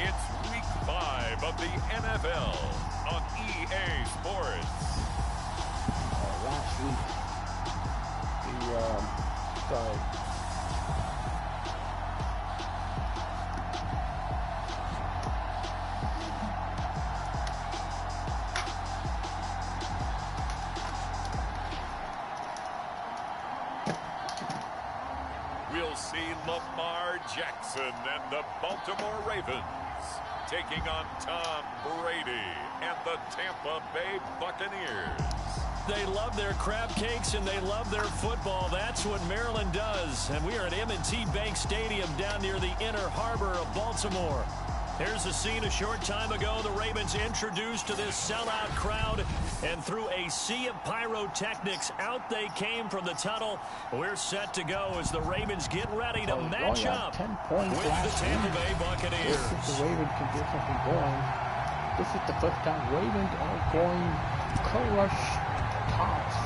It's week 5 of the NFL on EA Sports. Last week, We'll see Lamar Jackson and the Baltimore Ravens taking on Tom Brady and the Tampa Bay Buccaneers. They love their crab cakes and they love their football. That's what Maryland does. And we are at M&T Bank Stadium down near the Inner Harbor of Baltimore. Here's the scene a short time ago. The Ravens introduced to this sellout crowd, and through a sea of pyrotechnics, out they came from the tunnel. We're set to go as the Ravens get ready to match up 10 points with the Tampa Bay Buccaneers. If the Ravens can get something going, this is the first time Ravens are going co-rush tops.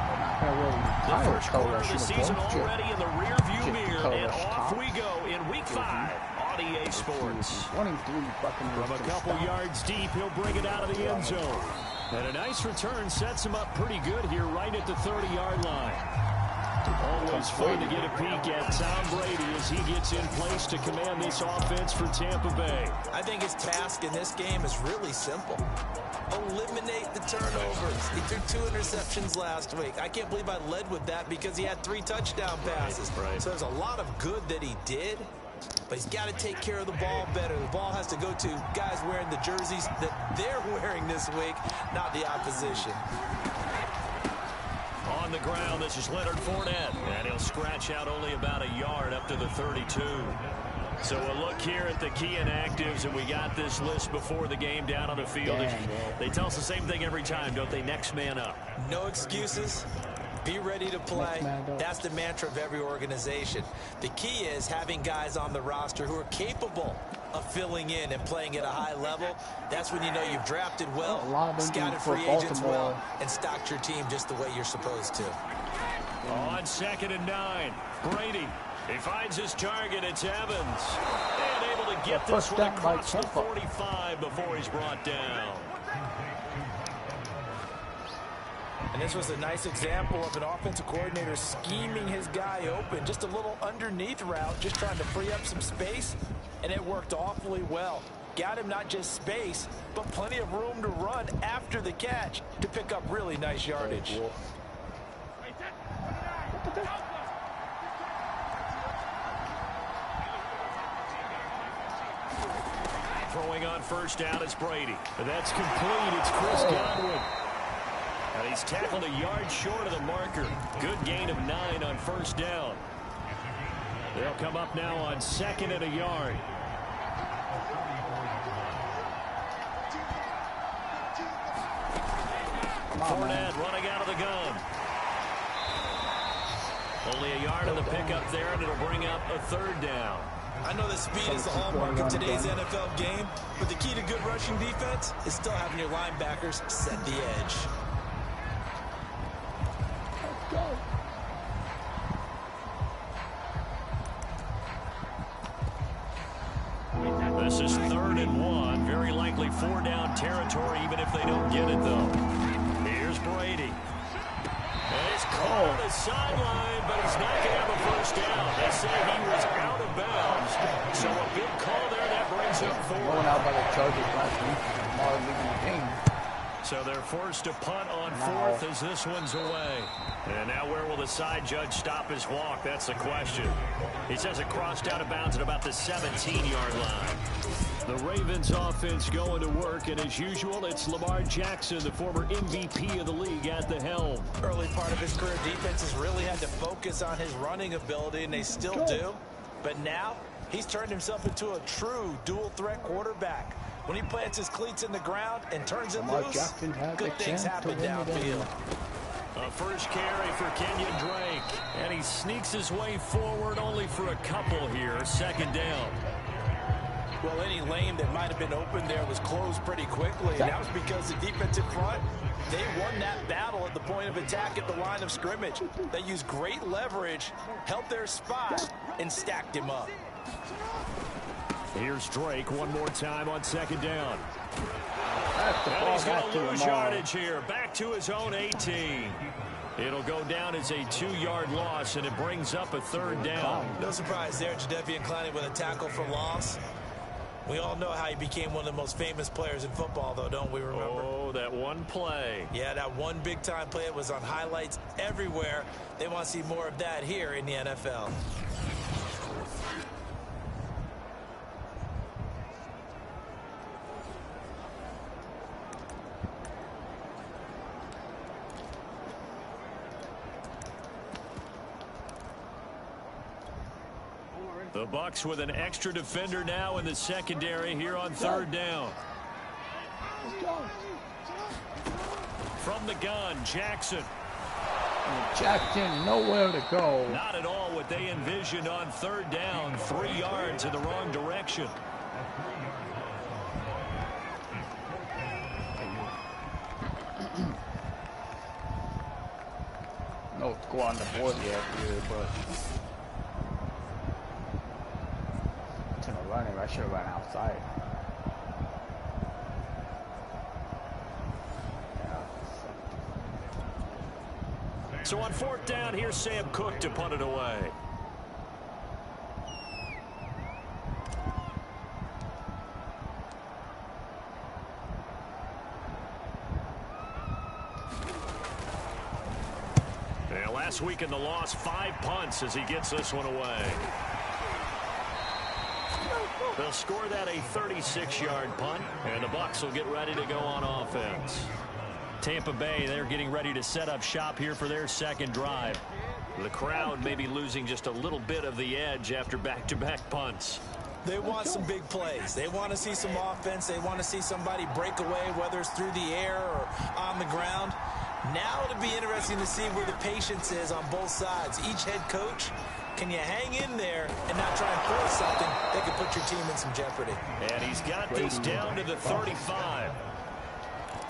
They're not going to really the first quarter of the season already in the rearview mirror, and off we go in week 5. EA Sports. From a couple yards deep, he'll bring it out of the end zone. And a nice return sets him up pretty good here right at the 30-yard line. Always fun to get a peek at Tom Brady as he gets in place to command this offense for Tampa Bay. I think his task in this game is really simple. Eliminate the turnovers. He threw 2 interceptions last week. I can't believe I led with that because he had 3 touchdown passes. Right. So there's a lot of good that he did. But he's got to take care of the ball better. The ball has to go to guys wearing the jerseys that they're wearing this week, not the opposition. On the ground, this is Leonard Fournette. And he'll scratch out only about a yard up to the 32. So a look here at the key inactives, and we got this list before the game down on the field. They tell us the same thing every time, don't they? Next man up. No excuses. Be ready to play. That's the mantra of every organization. The key is having guys on the roster who are capable of filling in and playing at a high level. That's when you know you've drafted well, scouted free agents well, and stocked your team just the way you're supposed to. On 2nd and 9, Brady. He finds his target. It's Evans. And able to get this one across the 45 before he's brought down. And this was a nice example of an offensive coordinator scheming his guy open. Just a little underneath route, just trying to free up some space, and it worked awfully well. Got him not just space, but plenty of room to run after the catch to pick up really nice yardage. Throwing on first down is Brady. But that's complete. It's Chris Godwin. And he's tackled a yard short of the marker. Good gain of 9 on first down. They'll come up now on 2nd and a yard. Fournette running out of the gun. Only a yard on the pickup there, and it'll bring up a 3rd down. I know that speed is the hallmark of today's NFL game, but the key to good rushing defense is still having your linebackers set the edge. This is 3rd and 1. Very likely 4-down territory, even if they don't get it, though. Here's Brady. And it's called a sideline, but he's not going to have a first down. They say he was out of bounds. So a big call there. That brings up 4. Blown out by the Chargers last week. Lamar leading the game. So they're forced to punt on 4th as this one's away. And now where will the side judge stop his walk? That's the question. He says it crossed out of bounds at about the 17-yard line. The Ravens offense going to work, and as usual, it's Lamar Jackson, the former MVP of the league, at the helm. Early part of his career, defenses really had to focus on his running ability, and they still do. But now, he's turned himself into a true dual-threat quarterback. When he plants his cleats in the ground and turns it loose, good things happen downfield. A first carry for Kenyon Drake, and he sneaks his way forward only for a couple here. 2nd down. Well, any lane that might have been open there was closed pretty quickly, and that was because the defensive front, they won that battle at the point of attack at the line of scrimmage. They used great leverage, held their spot, and stacked him up. Here's Drake one more time on second down. And he's going to lose yardage here. Back to his own 18. It'll go down as a 2-yard loss, and it brings up a third down. No surprise there, Jadeveon Clowney with a tackle for loss. We all know how he became one of the most famous players in football, though, don't we remember? Oh, that one play. Yeah, that one big-time play. It was on highlights everywhere. They want to see more of that here in the NFL. The Bucs with an extra defender now in the secondary here on third down. From the gun, Jackson. Jackson, nowhere to go. Not at all what they envisioned on third down. 3 yards in the wrong direction. No score on the board yet here, but to the running, I should have run outside. So on fourth down, here's Sam Cook to punt it away. And last week in the loss, 5 punts as he gets this one away. They'll score that a 36-yard punt, and the Bucs will get ready to go on offense. Tampa Bay, they're getting ready to set up shop here for their second drive. The crowd may be losing just a little bit of the edge after back-to-back punts. They want some big plays. They want to see some offense. They want to see somebody break away, whether it's through the air or on the ground. Now it'll be interesting to see where the patience is on both sides. Each head coach, can you hang in there and not try and force something that could put your team in some jeopardy? And he's got this down to the 35.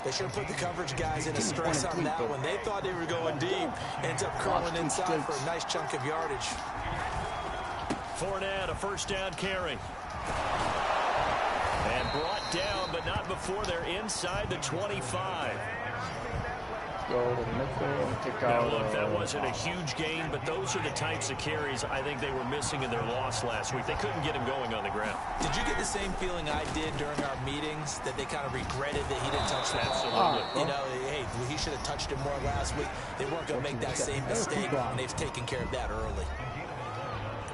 They should have put the coverage guys in a stress on that one. They thought they were going deep. Ends up curling inside for a nice chunk of yardage. Fournette, a first down carry. And brought down, but not before they're inside the 25. Now, look, that wasn't a huge gain, but those are the types of carries I think they were missing in their loss last week. They couldn't get him going on the ground. Did you get the same feeling I did during our meetings, that they kind of regretted that he didn't touch that? Absolutely. You know, hey, he should have touched it more last week. They weren't going to make that same mistake, and they've taken care of that early.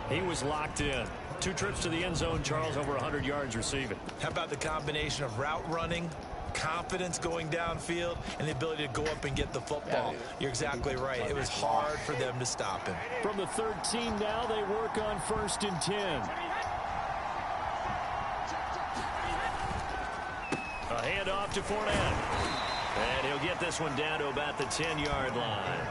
He was locked in. 2 trips to the end zone, Charles, over 100 yards receiving. How about the combination of route running, confidence going downfield, and the ability to go up and get the football? You're exactly right. It was hard for them to stop him. From the 13 now, they work on 1st and 10. A handoff to Fournette. And he'll get this one down to about the 10-yard line.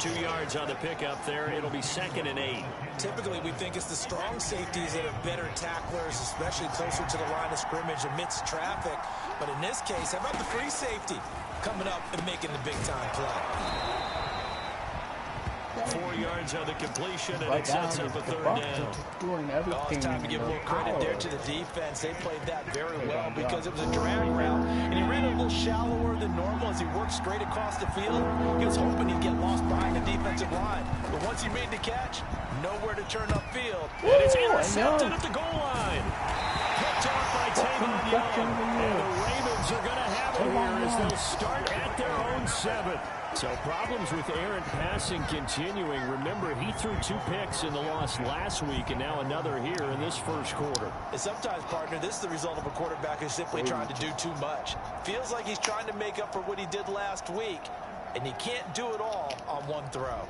2 yards on the pickup there. It'll be 2nd and 8. Typically, we think it's the strong safeties that are better tacklers, especially closer to the line of scrimmage amidst traffic. But in this case, how about the free safety coming up and making the big-time play? 4 yards on the completion, and it sets up a third down. It's time to give a little credit there to the defense. They played that very well because it was a drag route, and he ran a little shallower than normal as he worked straight across the field. He was hoping he'd get lost behind the defensive line, but once he made the catch, nowhere to turn upfield. And it's intercepted at the goal line. Picked off by Tavon Young, and the Ravens are going to have it here as they'll start at their own 7. So problems with errant passing continuing. Remember, he threw 2 picks in the loss last week, and now another here in this first quarter. And sometimes, partner, this is the result of a quarterback who's simply trying to do too much. Feels like he's trying to make up for what he did last week, and he can't do it all on one throw.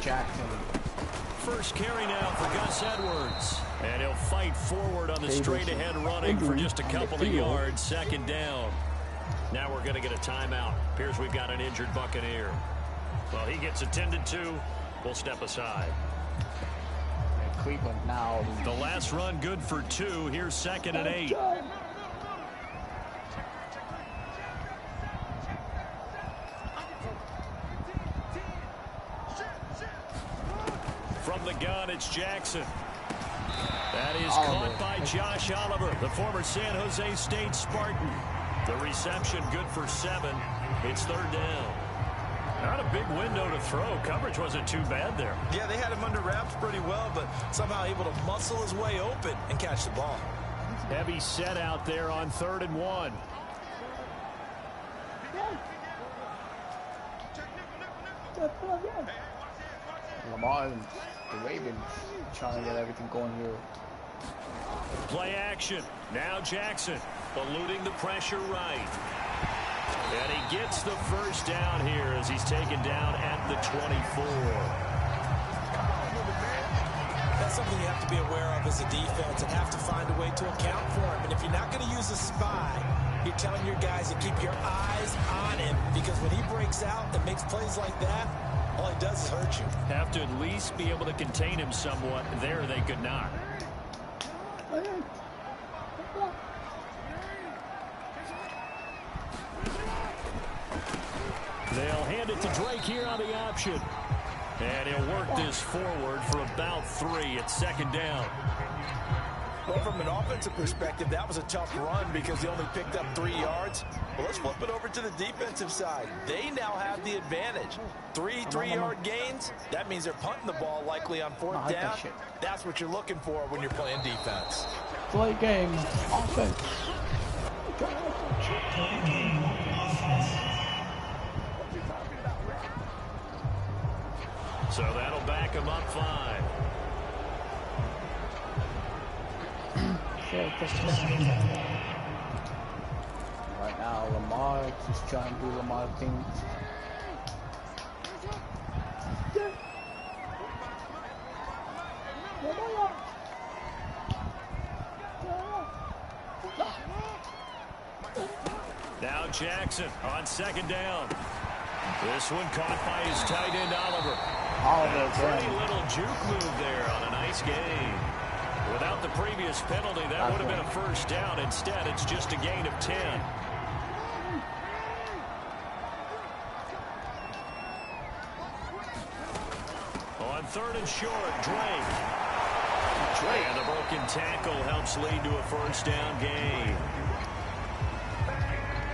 Jackson. First carry now for Gus Edwards. And he'll fight forward on the straight-ahead running for just a couple of yards. 2nd down. Now we're going to get a timeout. Appears we've got an injured Buccaneer. Well, he gets attended to. We'll step aside. Cleveland now. The last run good for 2. Here's 2nd and 8. From the gun, it's Jackson. That is caught by Josh Oliver, the former San Jose State Spartan. The reception good for 7. It's 3rd down. Not a big window to throw. Coverage wasn't too bad there. Yeah, they had him under wraps pretty well, but somehow able to muscle his way open and catch the ball. Heavy set out there on 3rd and 1. Lamar and the Ravens trying to get everything going here. Play action. Now Jackson eluding the pressure right. And he gets the first down here as he's taken down at the 24. That's something you have to be aware of as a defense and have to find a way to account for him. And if you're not going to use a spy, you're telling your guys to keep your eyes on him, because when he breaks out and makes plays like that, all he does is hurt you. Have to at least be able to contain him somewhat. There they could not. They'll hand it to Drake here on the option. And he'll work this forward for about 3. It's 2nd down. Well, from an offensive perspective, that was a tough run because he only picked up 3 yards. Well, let's flip it over to the defensive side. They now have the advantage. 3 3-yard gains. That means they're punting the ball likely on 4th down. That's what you're looking for when you're playing defense. Play game. Offense. So that'll back him up 5. Right now, Lamar just trying to do Lamar things. Now Jackson on 2nd down. This one caught by his tight end Oliver. A pretty little juke move there on a nice gain. Without the previous penalty, that would have been a first down. Instead, it's just a gain of 10. On 3rd and short, Drake. And the broken tackle helps lead to a first down gain.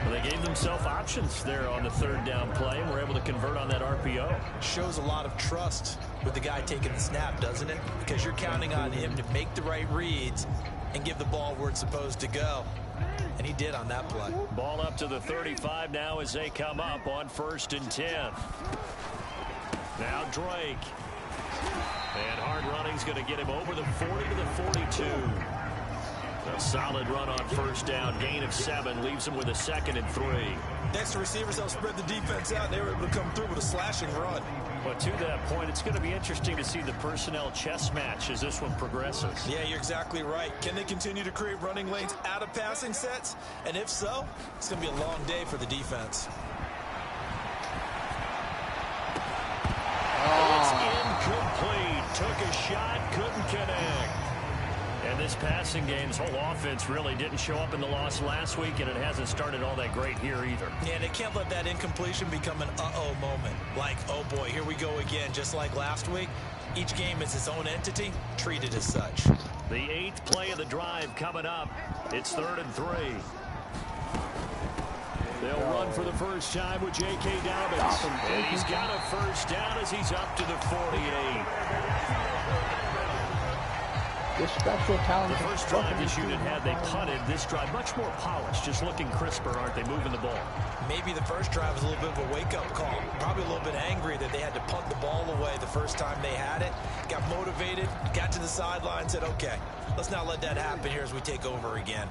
Well, they gave themselves options there on the 3rd down play and were able to convert on that RPO. Shows a lot of trust with the guy taking the snap, doesn't it? Because you're counting on him to make the right reads and give the ball where it's supposed to go. And he did on that play. Ball up to the 35 now as they come up on 1st and 10. Now Drake. And hard running's going to get him over the 40 to the 42. A solid run on 1st down, gain of 7, leaves him with a 2nd and 3. Next to receivers help spread the defense out. They were able to come through with a slashing run. But to that point, it's going to be interesting to see the personnel chess match as this one progresses. Yeah, you're exactly right. Can they continue to create running lanes out of passing sets? And if so, it's going to be a long day for the defense. It's incomplete. Took a shot, couldn't connect. And this passing game, this whole offense really didn't show up in the loss last week, and it hasn't started all that great here either. Yeah, they can't let that incompletion become an uh-oh moment. Like, oh boy, here we go again, just like last week. Each game is its own entity, treated as such. The 8th play of the drive coming up. It's 3rd and 3. They'll run for the first time with J.K. Dobbins. And he's got a first down as he's up to the 48. This special talent. The first drive this unit had, they punted. This drive much more polished, just looking crisper, aren't they, moving the ball? Maybe the first drive was a little bit of a wake-up call. Probably a little bit angry that they had to punt the ball away the first time they had it. Got motivated, got to the sideline, said, okay, let's not let that happen here as we take over again.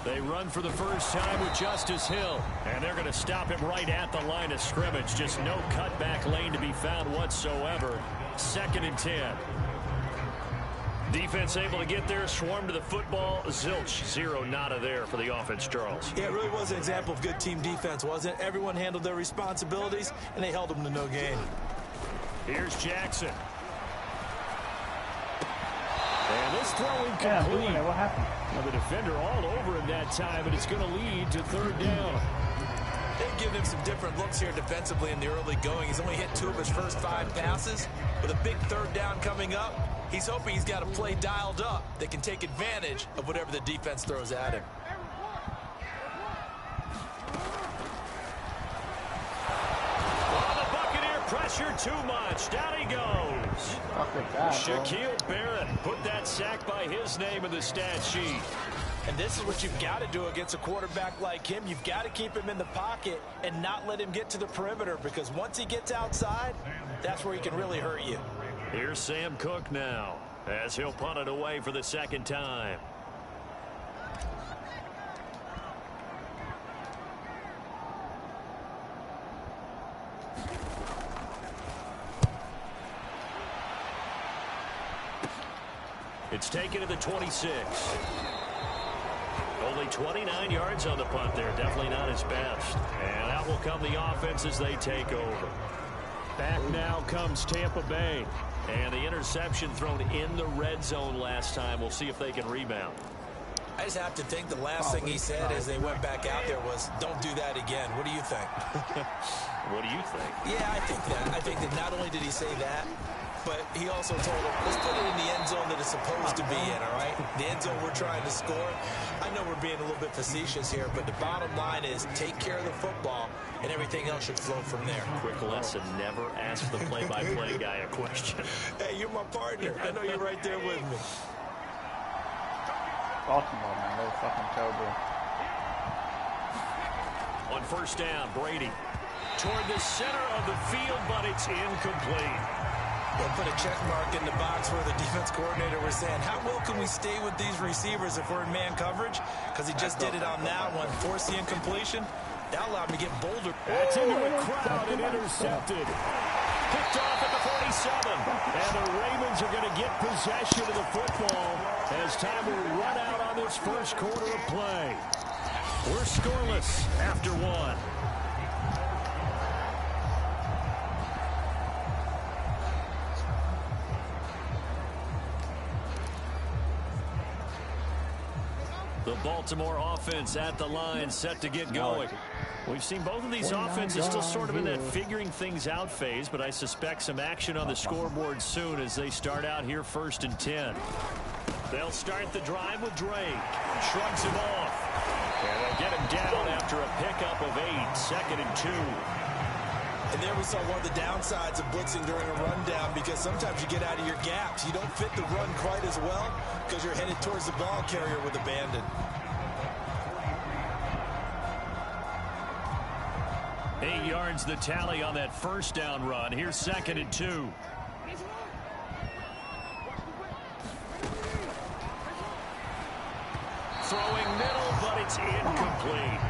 They run for the first time with Justice Hill, and they're going to stop him right at the line of scrimmage. Just no cutback lane to be found whatsoever. 2nd and 10. Defense able to get there, swarm to the football. Zilch, 0 nada there for the offense, Charles. Yeah, it really was an example of good team defense, wasn't it? Everyone handled their responsibilities, and they held them to no gain. Here's Jackson. And this throw incomplete. Yeah, what happened? Now the defender all over him that time, and it's going to lead to 3rd down. They've given him some different looks here defensively in the early going. He's only hit 2 of his first 5 passes. With a big 3rd down coming up, he's hoping he's got a play dialed up that can take advantage of whatever the defense throws at him. Pressure too much. Down he goes. Shaquille Barrett put that sack by his name in the stat sheet. And this is what you've got to do against a quarterback like him. You've got to keep him in the pocket and not let him get to the perimeter, because once he gets outside, that's where he can really hurt you. Here's Sam Cook now as he'll punt it away for the 2nd time. It's taken to the 26. Only 29 yards on the punt there. Definitely not his best. And out will come the offense as they take over. Back now comes Tampa Bay. And the interception thrown in the red zone last time. We'll see if they can rebound. I just have to think the last thing he said as they went back out there was, don't do that again. What do you think? What do you think? Yeah, I think that not only did he say that, but he also told him, let's put it in the end zone that it's supposed to be in, all right? The end zone we're trying to score. I know we're being a little bit facetious here, but the bottom line is take care of the football, and everything else should flow from there. Quick lesson, never ask the play-by-play guy a question. Hey, you're my partner. I know you're right there with me. Baltimore, man, they're fucking terrible. On 1st down, Brady toward the center of the field, but it's incomplete. They'll put a check mark in the box where the defense coordinator was saying, how well can we stay with these receivers if we're in man coverage? Because he just did it on that one. Force the incompletion. That allowed him to get bolder. That's into a crowd and intercepted. Picked off at the 47. And the Ravens are going to get possession of the football as time will run out on this 1st quarter of play. We're scoreless after 1. The Baltimore offense at the line, set to get going. We've seen both of these offenses still sort of in that figuring things out phase, but I suspect some action on the scoreboard soon as they start out here 1st and 10. They'll start the drive with Drake. Shrugs him off. And they'll get him down after a pickup of 8, 2nd and 2. And there we saw one of the downsides of blitzing during a rundown, because sometimes you get out of your gaps. You don't fit the run quite as well because you're headed towards the ball carrier with abandon. 8 yards the tally on that 1st down run. Here's 2nd and 2. Throwing middle, but it's incomplete.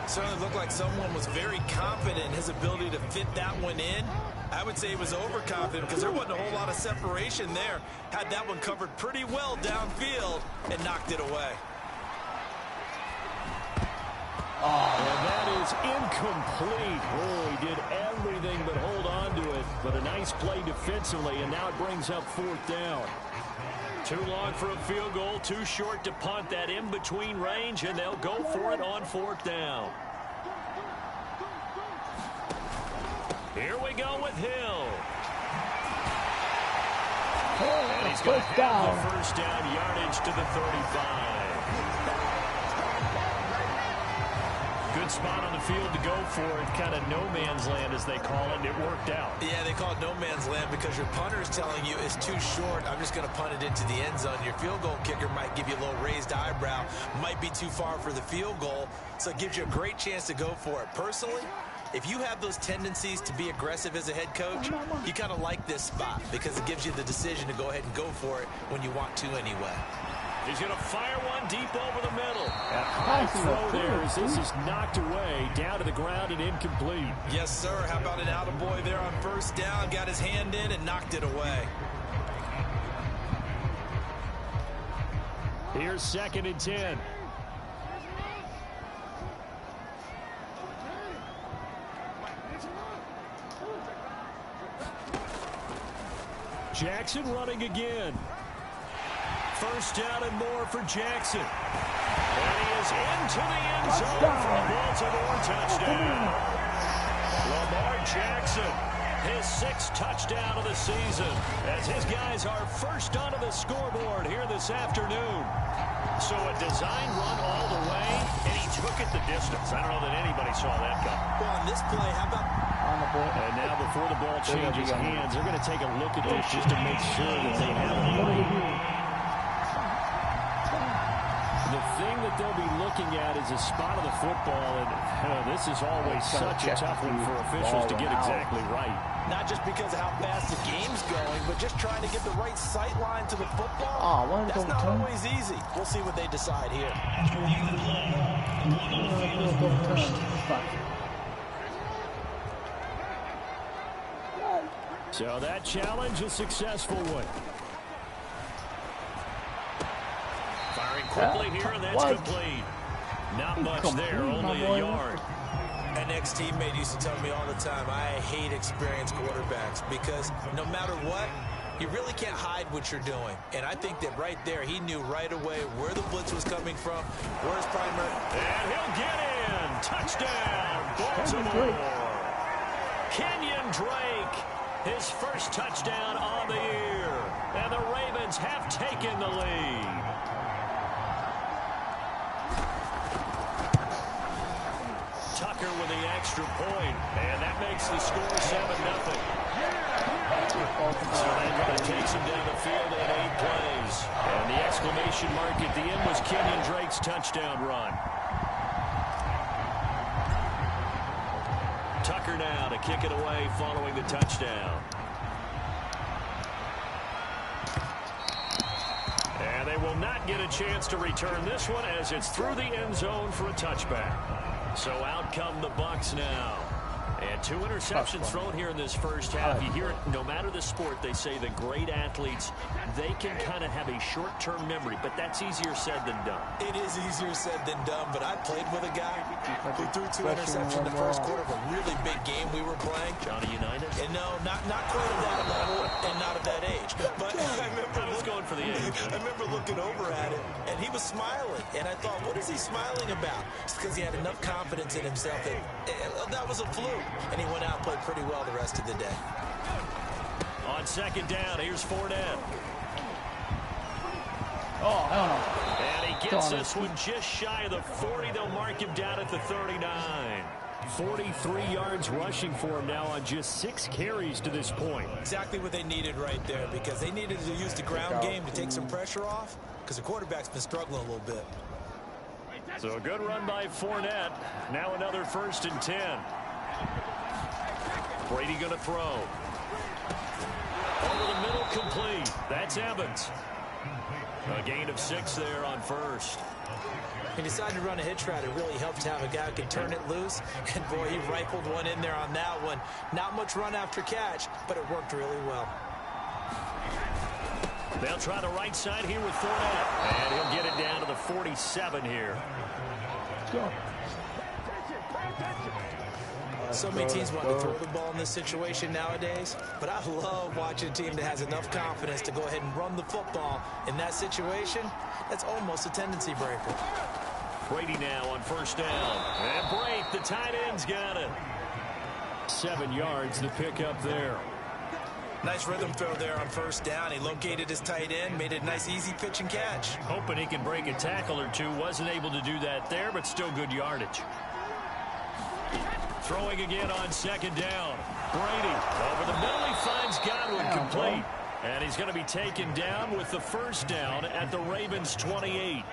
Certainly looked like someone was very confident in his ability to fit that one in. I would say he was overconfident because there wasn't a whole lot of separation there. Had that one covered pretty well downfield and knocked it away. And that is incomplete. Oh, he did everything but hold on to it. But a nice play defensively, and now it brings up 4th down. Too long for a field goal, too short to punt. That in-between range, and they'll go for it on 4th down. Here we go with Hill. And he's going to have the 1st down yardage to the 35. Good spot on the field to go for it. Kind of no man's land, as they call it. It worked out. Yeah, they call it no man's land because your punter is telling you it's too short. I'm just going to punt it into the end zone. Your field goal kicker might give you a little raised eyebrow. Might be too far for the field goal. So it gives you a great chance to go for it. Personally, if you have those tendencies to be aggressive as a head coach, you kind of like this spot because it gives you the decision to go ahead and go for it when you want to anyway. He's going to fire one deep over the middle. A high throw there as this is knocked away, down to the ground and incomplete. Yes, sir. How about an attaboy there on 1st down? Got his hand in and knocked it away. Here's 2nd and 10. Jackson running again. 1st down and more for Jackson. And he is into the end zone for a Baltimore touchdown. Lamar Jackson, his 6th touchdown of the season, as his guys are first onto the scoreboard here this afternoon. So a design run all the way, and he took it the distance. I don't know that anybody saw that coming. Well, on this play, how about... And now before the ball changes hands, they're going to take a look at this just to make sure that they have it right. The thing that they'll be looking at is a spot of the football, and this is always such a tough one for officials to get exactly right. Not just because of how fast the game's going, but just trying to get the right sight line to the football. That's not always easy. We'll see what they decide here. So that challenge, a successful one. Firing quickly here, and that's complete. Not much there, only a yard. An ex-teammate used to tell me all the time, I hate experienced quarterbacks because no matter what, you really can't hide what you're doing. And I think that right there, he knew right away where the blitz was coming from, where his primary... And he'll get in. Touchdown, Baltimore. Kenyon Drake, his 1st touchdown on the year. And the Ravens have taken the lead. Tucker with the extra point, and that makes the score 7-0. So that takes him down the field in 8 plays. And the exclamation mark at the end was Kenyon Drake's touchdown run. Tucker now to kick it away following the touchdown. And they will not get a chance to return this one as it's through the end zone for a touchback. So out come the Bucs now. And 2 interceptions thrown here in this first half. You hear it, no matter the sport, they say the great athletes, they can kind of have a short-term memory, but that's easier said than done. It is easier said than done, but I played with a guy who threw 2 interceptions in the first quarter of a really big game we were playing. Johnny United? And no, not quite at that level and not at that age. But I was going for the age. I remember looking over at it, and he was smiling. And I thought, what is he smiling about? It's because he had enough confidence in himself that was a fluke. And he went out and played pretty well the rest of the day. On 2nd down, here's Fournette. Oh, hell no. And he gets this one just shy of the 40. They'll mark him down at the 39. 43 yards rushing for him now on just 6 carries to this point. Exactly what they needed right there, because they needed to use the ground game to take some pressure off, because the quarterback's been struggling a little bit. So a good run by Fournette. Now another 1st and 10. Brady going to throw. Over the middle, complete. That's Evans. A gain of 6 there on 1st. He decided to run a hitch route. It really helped to have a guy who can turn it loose. And, boy, he rifled one in there on that one. Not much run after catch, but it worked really well. They'll try the right side here with Fournette. And he'll get it down to the 47 here. Go. So many teams want to throw the ball in this situation nowadays, but I love watching a team that has enough confidence to go ahead and run the football. In that situation, that's almost a tendency breaker. Brady now on 1st down. And break, the tight end's got it. 7 yards, the pickup there. Nice rhythm throw there on 1st down. He located his tight end, made it a nice easy pitch and catch. Hoping he can break a tackle or two. Wasn't able to do that there, but still good yardage. Throwing again on 2nd down. Brady over the middle. He finds Godwin complete. And he's going to be taken down with the 1st down at the Ravens' 28.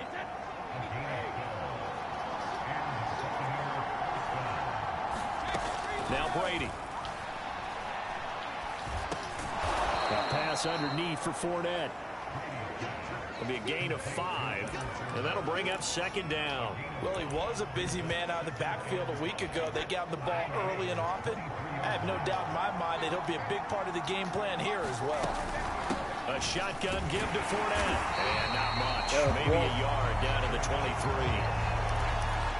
Now Brady. A pass underneath for Fournette. It'll be a gain of 5, and that'll bring up 2nd down. Well, he was a busy man out of the backfield a week ago. They got him the ball early and often. I have no doubt in my mind that he'll be a big part of the game plan here as well. A shotgun give to Fournette. And not much. Maybe a yard down to the 23.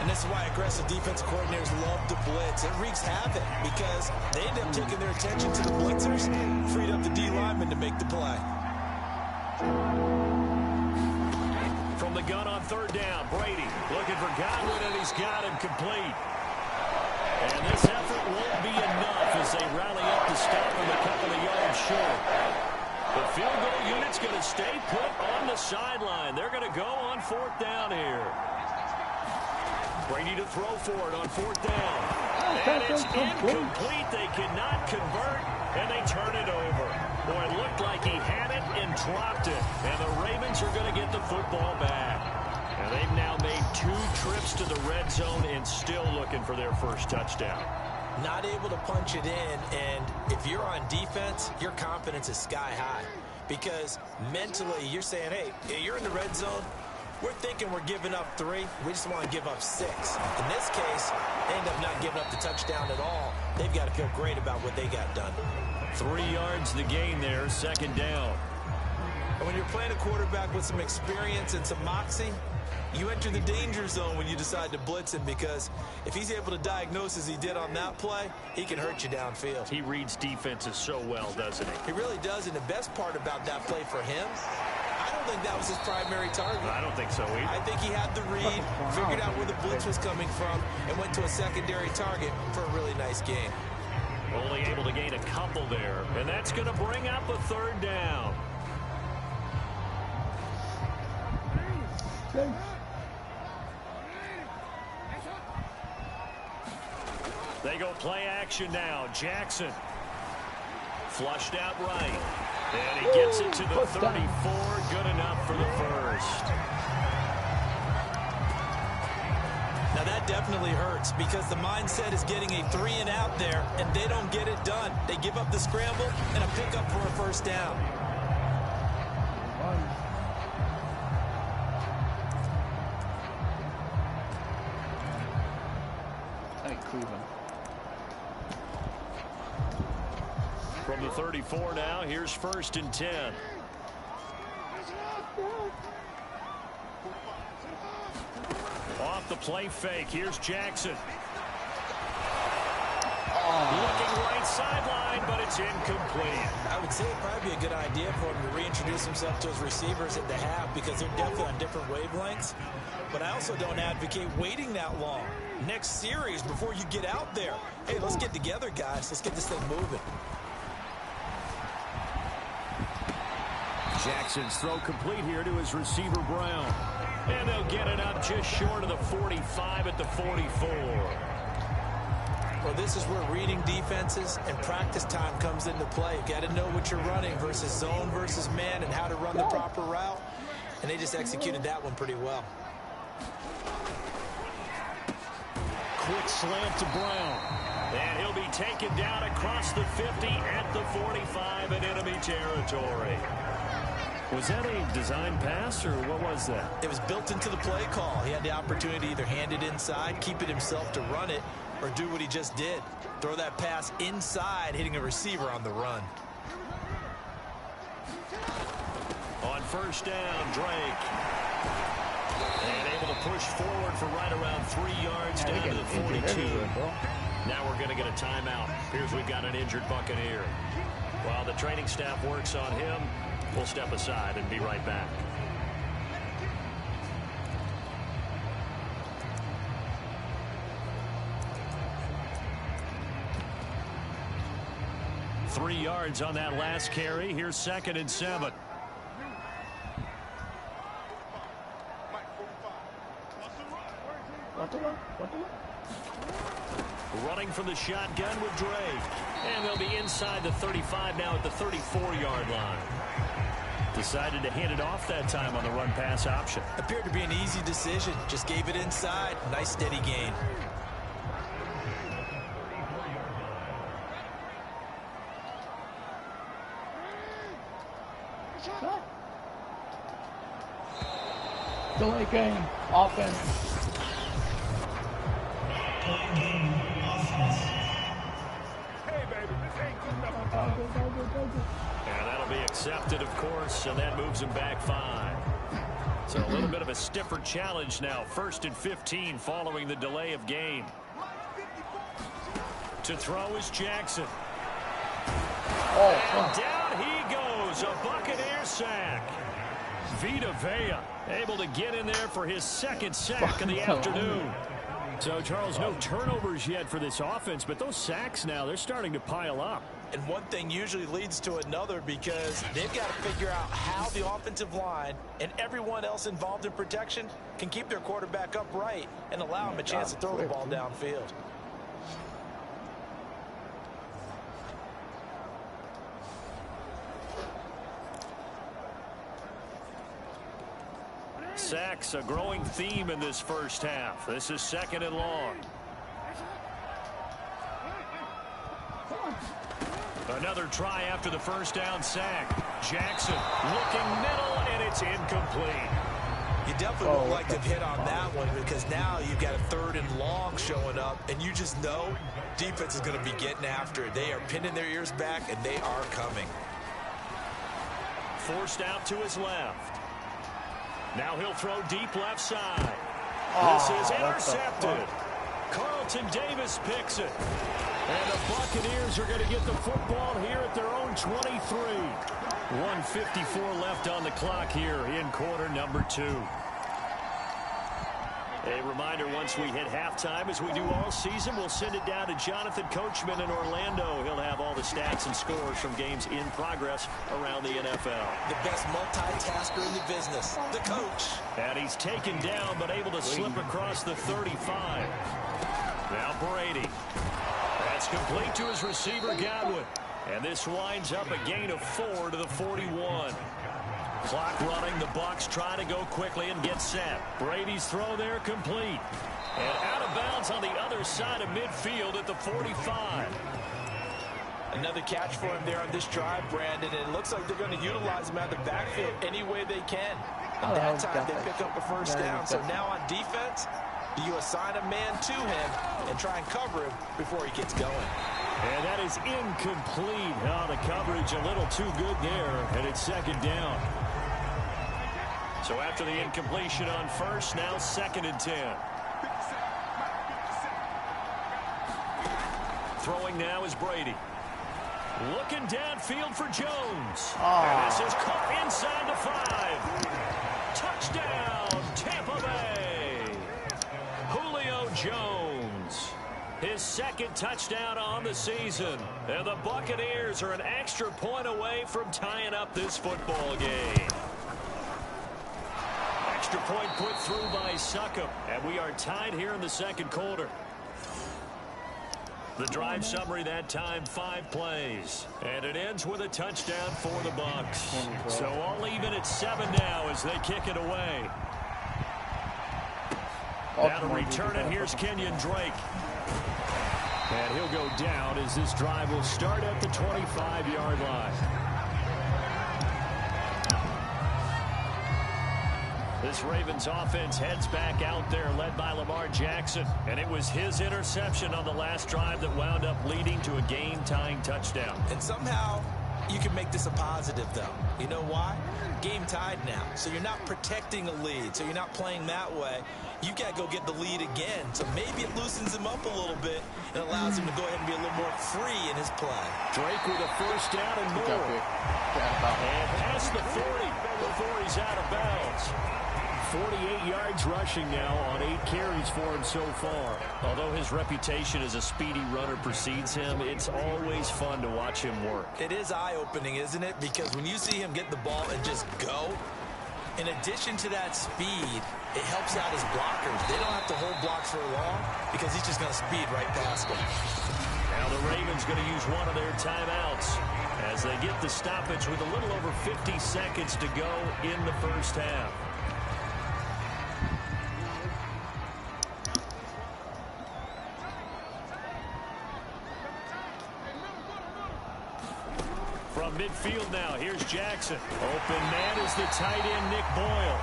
And this is why aggressive defensive coordinators love to blitz. It wreaks havoc because they end up taking their attention to the blitzers, freed up the D lineman to make the play. From the gun on third down, Brady looking for Godwin, and he's got him complete. And this effort won't be enough as they rally up to stop him a couple of yards short. The field goal unit's going to stay put on the sideline. They're going to go on fourth down here. Brady to throw for it on fourth down. And it's incomplete. They cannot convert, and they turn it over. Boy, it looked like he had it and dropped it. And the Ravens are going to get the football back. And they've now made 2 trips to the red zone and still looking for their first touchdown. Not able to punch it in, and if you're on defense, your confidence is sky high. Because mentally, you're saying, hey, you're in the red zone. We're thinking we're giving up 3. We just want to give up 6. In this case, they end up not giving up the touchdown at all. They've got to feel great about what they got done. 3 yards the gain there, second down. And when you're playing a quarterback with some experience and some moxie, you enter the danger zone when you decide to blitz him, because if he's able to diagnose as he did on that play, he can hurt you downfield. He reads defenses so well, doesn't he? He really does, and the best part about that play for him, I don't think that was his primary target. I don't think so either. I think he had the read, figured out where the blitz was coming from, and went to a secondary target for a really nice game. Only able to gain a couple there, and that's going to bring up a third down. They go play action now. Jackson flushed out right. And he gets it to the 34. Good enough for the first. Now that definitely hurts, because the mindset is getting a 3 and out there, and they don't get it done. They give up the scramble and a pickup for a first down. From the 34 now, here's 1st and 10. Off the play fake, here's Jackson. Looking right sideline, but it's incomplete. I would say it'd probably be a good idea for him to reintroduce himself to his receivers at the half, because they're definitely on different wavelengths. But I also don't advocate waiting that long. Next series, before you get out there, hey, let's get together, guys. Let's get this thing moving. Jackson's throw complete here to his receiver, Brown. And they'll get it up just short of the 45 at the 44. Well, this is where reading defenses and practice time comes into play. You got to know what you're running versus zone versus man and how to run the proper route. And they just executed that one pretty well. Quick slant to Brown. And he'll be taken down across the 50 at the 45 in enemy territory. Was that a design pass, or what was that? It was built into the play call. He had the opportunity to either hand it inside, keep it himself to run it, or do what he just did. Throw that pass inside, hitting a receiver on the run. On first down, Drake. And able to push forward for right around 3 yards down to the 42. Now we're going to get a timeout. Here's we've got an injured Buccaneer. While the training staff works on him, we'll step aside and be right back. Three yards on that last carry. Here's 2nd and 7. Running from the shotgun with Drake. And they'll be inside the 35 now at the 34-yard line. Decided to hand it off that time on the run-pass option. Appeared to be an easy decision. Just gave it inside. Nice steady gain. Delay game. Offense. And that'll be accepted, of course, and that moves him back 5. So a little bit of a stiffer challenge now. 1st and 15 following the delay of game. To throw is Jackson. And down he goes. A Buccaneer sack. Vita Vea able to get in there for his 2nd sack of the afternoon. So, Charles, no turnovers yet for this offense, but those sacks now, they're starting to pile up. And one thing usually leads to another because they've got to figure out how the offensive line and everyone else involved in protection can keep their quarterback upright and allow him a chance to throw the ball downfield. Sacks, a growing theme in this first half. This is 2nd and long. Another try after the first down sack. Jackson looking middle, and it's incomplete. You definitely would like to hit on that one because now you've got a 3rd and long showing up, and you just know defense is going to be getting after it. They are pinning their ears back, and they are coming. Forced out to his left. Now he'll throw deep left side. This is intercepted. Carlton Davis picks it. And the Buccaneers are going to get the football here at their own 23. 1:54 left on the clock here in quarter number 2. A reminder, once we hit halftime, as we do all season, we'll send it down to Jonathan Coachman in Orlando. He'll have all the stats and scores from games in progress around the NFL. The best multitasker in the business, the coach. And he's taken down, but able to slip across the 35. Now Brady. That's complete to his receiver, Godwin. And this winds up a gain of 4 to the 41. Clock running. The Bucs try to go quickly and get set. Brady's throw there complete. And out of bounds on the other side of midfield at the 45. Another catch for him there on this drive, Brandon. And it looks like they're going to utilize him out of the backfield any way they can. At that time, they pick up a first down. So now on defense, you assign a man to him and try and cover him before he gets going. And that is incomplete. Oh, the coverage a little too good there, and it's 2nd down. So after the incompletion on first, now 2nd and 10. Throwing now is Brady. Looking downfield for Jones. And this is caught inside the 5. Touchdown, Tampa Bay. Julio Jones. His 2nd touchdown on the season. And the Buccaneers are an extra point away from tying up this football game. Extra point put through by Succop. And we are tied here in the 2nd quarter. The drive summary that time, 5 plays. And it ends with a touchdown for the Bucs. So all even at 7 now as they kick it away. Now to return it, here's Kenyon Drake. And he'll go down as this drive will start at the 25-yard line. This Ravens offense heads back out there, led by Lamar Jackson. And it was his interception on the last drive that wound up leading to a game-tying touchdown. And somehow you can make this a positive, though. You know why? Game tied now. So you're not protecting a lead. So you're not playing that way. You got to go get the lead again. So maybe it loosens him up a little bit and allows him to go ahead and be a little more free in his play. Drake with a first down and more. And past the 40 before he's out of bounds. 48 yards rushing now on 8 carries for him so far. Although his reputation as a speedy runner precedes him, it's always fun to watch him work. It is eye-opening, isn't it? Because when you see him get the ball and just go, in addition to that speed, it helps out his blockers. They don't have to hold blocks for long because he's just going to speed right past them. Now the Ravens going to use one of their timeouts as they get the stoppage with a little over 50 seconds to go in the first half. From midfield now, here's Jackson. Open man is the tight end, Nick Boyle.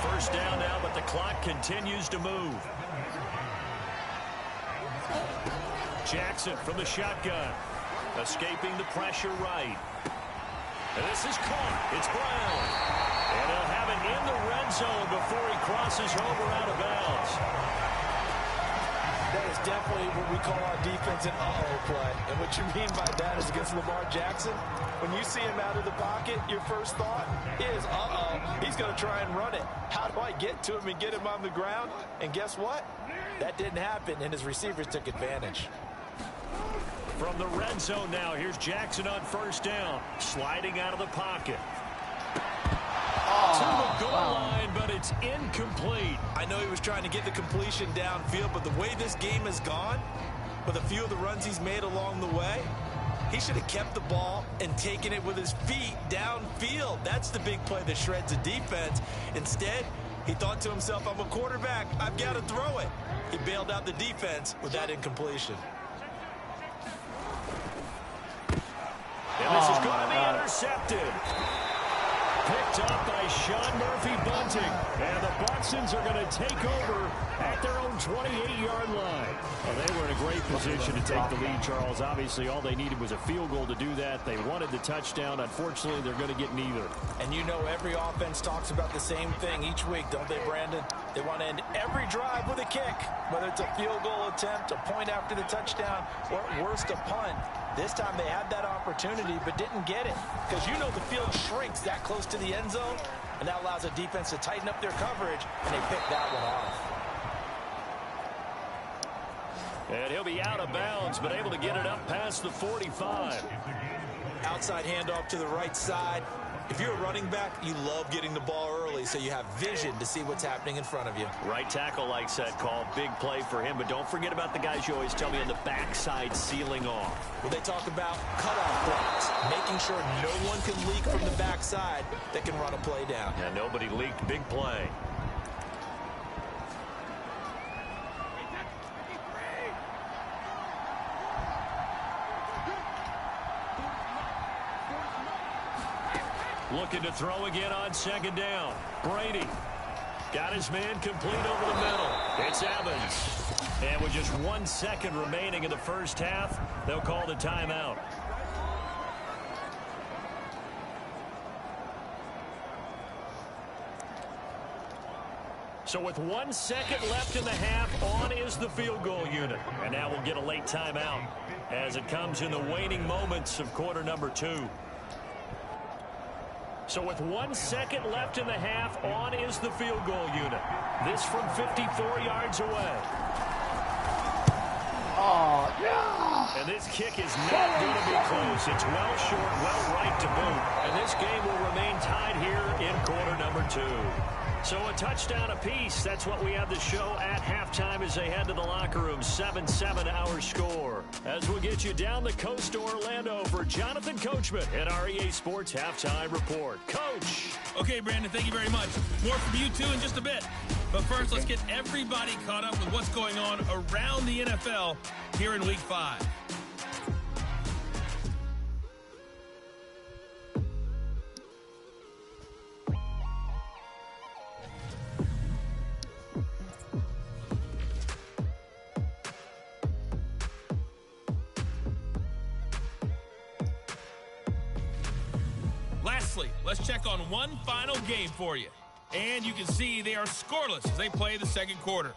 First down now, but the clock continues to move. Jackson from the shotgun. Escaping the pressure right. And this is caught. It's Brown. And he'll have it in the red zone before he crosses over out of bounds. That is definitely what we call our defense an uh-oh play. And what you mean by that is against Lamar Jackson, when you see him out of the pocket, your first thought is, uh-oh, he's going to try and run it. How do I get to him and get him on the ground? And guess what? That didn't happen, and his receivers took advantage. From the red zone now, here's Jackson on first down. Sliding out of the pocket. To the goal line, but it's incomplete. I know he was trying to get the completion downfield, but the way this game has gone, with a few of the runs he's made along the way, he should have kept the ball and taken it with his feet downfield. That's the big play that shreds a defense. Instead, he thought to himself, I'm a quarterback, I've got to throw it. He bailed out the defense with that incompletion. And this is going to be intercepted. Picked up by Sean Murphy-Bunting. And the Buxtons are going to take over at their own 28-yard line. Well, they were in a great position to take the lead, Charles. Obviously, all they needed was a field goal to do that. They wanted the touchdown. Unfortunately, they're going to get neither. And you know every offense talks about the same thing each week, don't they, Brandon? They want to end every drive with a kick, whether it's a field goal attempt, a point after the touchdown, or at worst, a punt. This time they had that opportunity but didn't get it because you know the field shrinks that close to the end zone, and that allows a defense to tighten up their coverage, and they picked that one off. And he'll be out of bounds, but able to get it up past the 45. Outside handoff to the right side. If you're a running back, you love getting the ball early so you have vision to see what's happening in front of you. Right tackle likes that call. Big play for him, but don't forget about the guys you always tell me on the backside sealing off. Well, they talk about cutoff blocks, making sure no one can leak from the backside that can run a play down. And nobody leaked. Big play. Looking to throw again on second down. Brady got his man complete over the middle. It's Evans. And with just 1 second remaining in the first half, they'll call the timeout. So with 1 second left in the half, on is the field goal unit. And now we'll get a late timeout as it comes in the waning moments of quarter number 2. So with 1 second left in the half, on is the field goal unit. This from 54 yards away. Oh, yeah. And this kick is not going to be close. It's well short, well right to boot. And this game will remain tied here in quarter number 2. So a touchdown apiece. That's what we have to show at halftime as they head to the locker room. 7-7 our score. As we'll get you down the coast to Orlando for Jonathan Coachman at our EA Sports Halftime Report. Coach. Okay, Brandon, thank you very much. More from you two in just a bit. But first, let's get everybody caught up with what's going on around the NFL here in Week 5. Lastly, let's check on one final game for you. And you can see they are scoreless as they play the second quarter.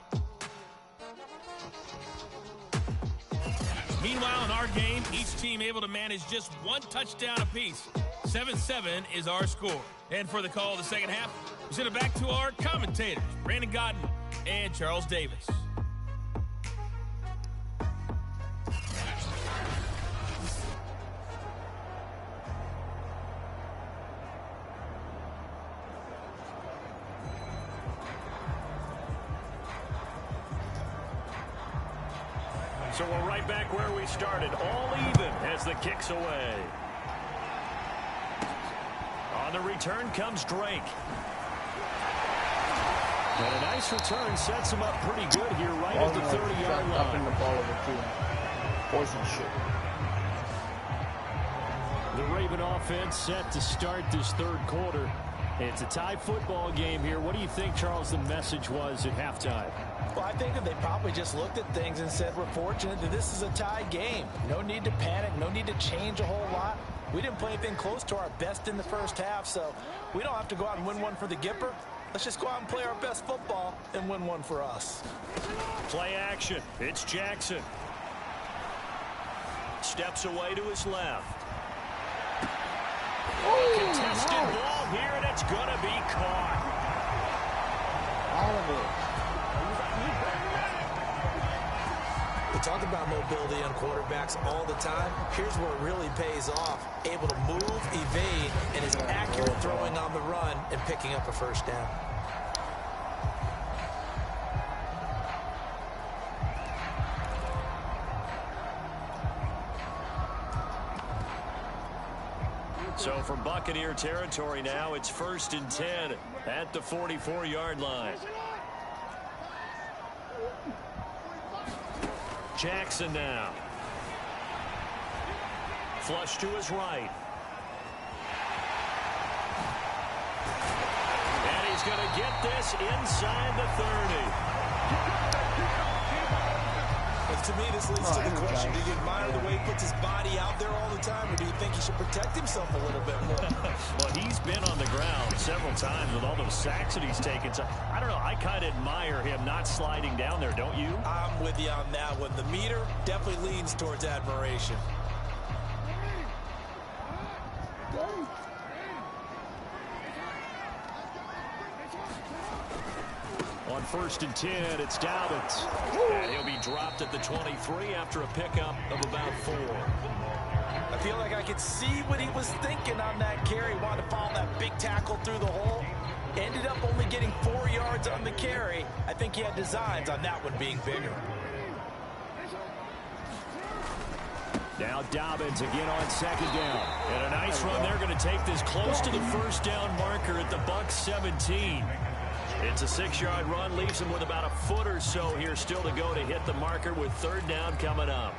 Meanwhile, in our game, each team able to manage just one touchdown apiece. 7-7 is our score. And for the call of the second half, we send it back to our commentators, Brandon Godden and Charles Davis. So we're right back where we started, all even as the kick's away. On the return comes Drake. And a nice return sets him up pretty good here right at the 30-yard line. The ball over to poison shit. The Raven offense set to start this third quarter. It's a tie football game here. What do you think, Charles, the message was at halftime? Well, I think that they probably just looked at things and said, we're fortunate that this is a tie game. No need to panic. No need to change a whole lot. We didn't play anything close to our best in the first half, so we don't have to go out and win one for the Gipper. Let's just go out and play our best football and win one for us. Play action. It's Jackson. Steps away to his left. Contested ball here, and it's going to be caught. All of it. We talk about mobility on quarterbacks all the time. Here's where it really pays off. Able to move, evade, and is accurate throwing on the run and picking up a first down. So from Buccaneer territory now, it's 1st and 10 at the 44-yard line. Jackson now. Flush to his right. And he's going to get this inside the 30. To me, this leads to the question, do you admire the way he puts his body out there all the time, or do you think he should protect himself a little bit more? Well, he's been on the ground several times with all those sacks that he's taken. So, I don't know, I kind of admire him not sliding down there, don't you? I'm with you on that one. The meter definitely leans towards admiration. On 1st and 10, it's Dobbins. And he'll be dropped at the 23 after a pickup of about 4. I feel like I could see what he was thinking on that carry. Wanted to follow that big tackle through the hole. Ended up only getting 4 yards on the carry. I think he had designs on that one being bigger. Now Dobbins again on 2nd down. And a nice run. They're going to take this close to the first down marker at the Bucs 17. It's a 6-yard run, leaves him with about a foot or so here still to go to hit the marker with 3rd down coming up.